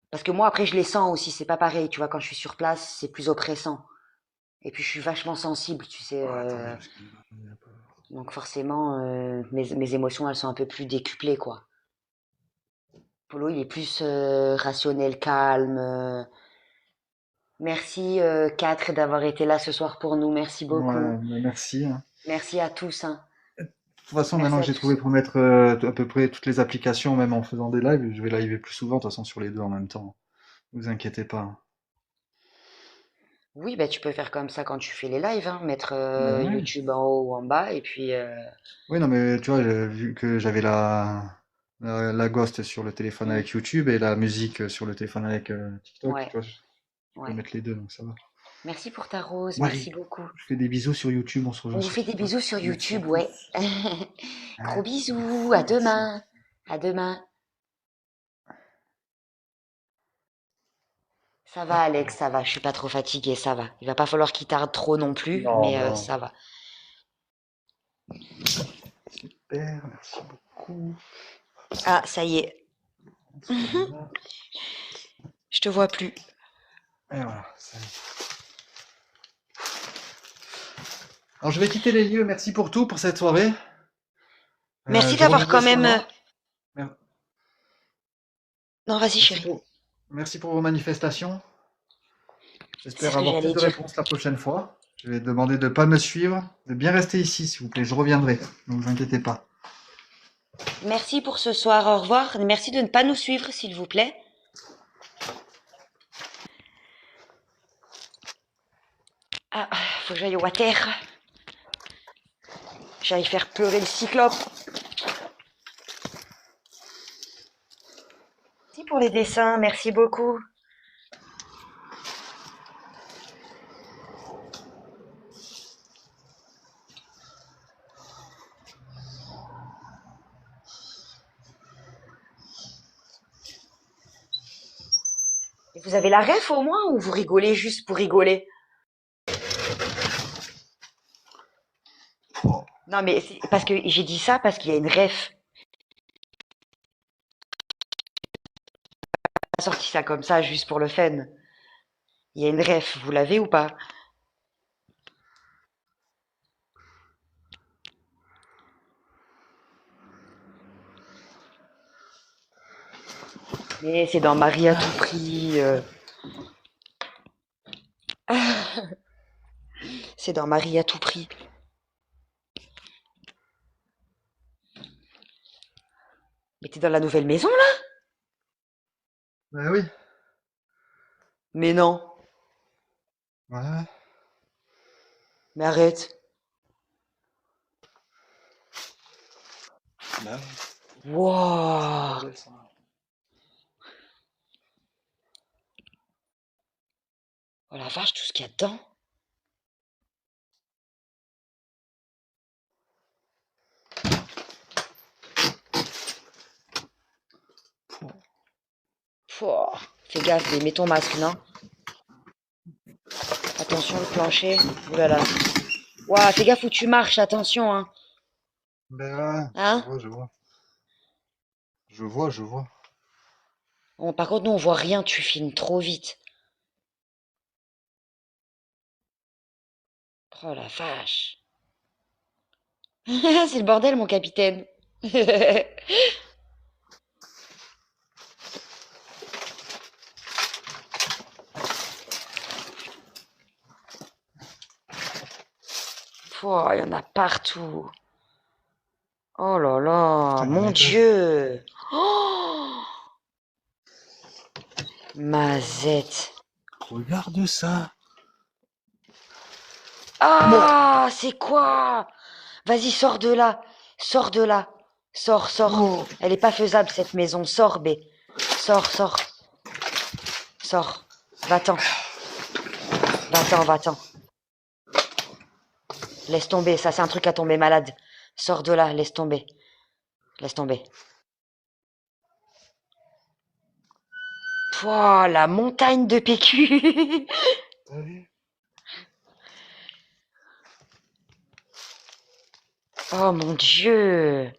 Parce que moi, après, je les sens aussi, c'est pas pareil. Tu vois, quand je suis sur place, c'est plus oppressant. Et puis, je suis vachement sensible, tu sais. Oh, attendez, parce qu'il y a pas- Donc, forcément, mes émotions, elles sont un peu plus décuplées, quoi. Polo, il est plus rationnel, calme. Merci, 4 d'avoir été là ce soir pour nous. Merci beaucoup. Ouais, bah, merci, hein. Merci à tous, hein. De toute façon, Merci maintenant que à j'ai trouvé tous. pour mettre à peu près toutes les applications, même en faisant des lives, je vais liver plus souvent, de toute façon, sur les deux en même temps. Ne vous inquiétez pas. Oui, bah, tu peux faire comme ça quand tu fais les lives, hein. Mettre Ben ouais. YouTube en haut ou en bas et puis Oui, non, mais tu vois, vu que j'avais la Ghost sur le téléphone hmm, avec YouTube et la musique sur le téléphone avec TikTok, tu ouais, vois, je peux ouais. mettre les deux, donc ça va. Merci pour ta rose, Bon, allez, merci beaucoup. je fais des bisous sur YouTube, on se rejoint On vous sur fait des TikTok. bisous sur Merci à YouTube, ouais. tous. Gros Ouais, bisous, à merci. demain. À demain. Ça va, Alex, ça va. Je suis pas trop fatiguée, ça va. Il va pas falloir qu'il tarde trop non plus, Non, mais mais non. ça va. Super, merci beaucoup. Ah, ça y est, Celui-là. je te vois plus. Et voilà, ça y est. Alors je vais quitter les lieux, merci pour tout, pour cette soirée. Merci Je d'avoir reviendrai quand même. sûrement. Mer- Non, vas-y, Merci chérie. pour, merci pour vos manifestations. C'est J'espère ce que avoir plus j'allais de dire. réponses la prochaine fois. Je vais demander de ne pas me suivre, de bien rester ici, s'il vous plaît. Je reviendrai. Ne vous inquiétez pas. Merci pour ce soir, au revoir. Merci de ne pas nous suivre, s'il vous plaît. Ah, faut que j'aille au water. J'aille faire pleurer le cyclope. Merci pour les dessins, merci beaucoup. Et vous avez la ref au moins ou vous rigolez juste pour rigoler? Non, mais parce que j'ai dit ça parce qu'il y a une ref. J'ai pas sorti ça comme ça juste pour le fun. Il y a une ref, vous l'avez ou pas? Mais c'est dans Marie à tout prix. C'est dans Marie à tout prix. Mais t'es dans la nouvelle maison là? Ben oui. Mais non. Ouais. Mais arrête. Ben, c'est le Wouah. bordel, ça. Oh la vache, tout ce qu'il y a dedans. Pouah. Fais gaffe, mais mets ton masque, non? Attention le plancher. Ouh là là. Ouah, fais gaffe où tu marches, attention, hein. Ben ouais, je Hein? vois, je vois. Je vois, je vois. Bon, par contre, nous, on voit rien, tu filmes trop vite. Oh la vache. C'est le bordel, mon capitaine. Pouah, il y en a partout. Oh là là, Putain, il y a un mon étage. Dieu. Oh, Mazette. Regarde ça. Bon. Ah, c'est quoi? Vas-y, sors de là. Sors de là. Sors, sors. Oh. Elle est pas faisable, cette maison. Sors, B. Sors, sors, sors. Va-t'en. Va-t'en, va-t'en. Laisse tomber, ça c'est un truc à tomber malade. Sors de là, laisse tomber. Laisse tomber. Pouah, la montagne de PQ. T'as vu? Oh mon Dieu.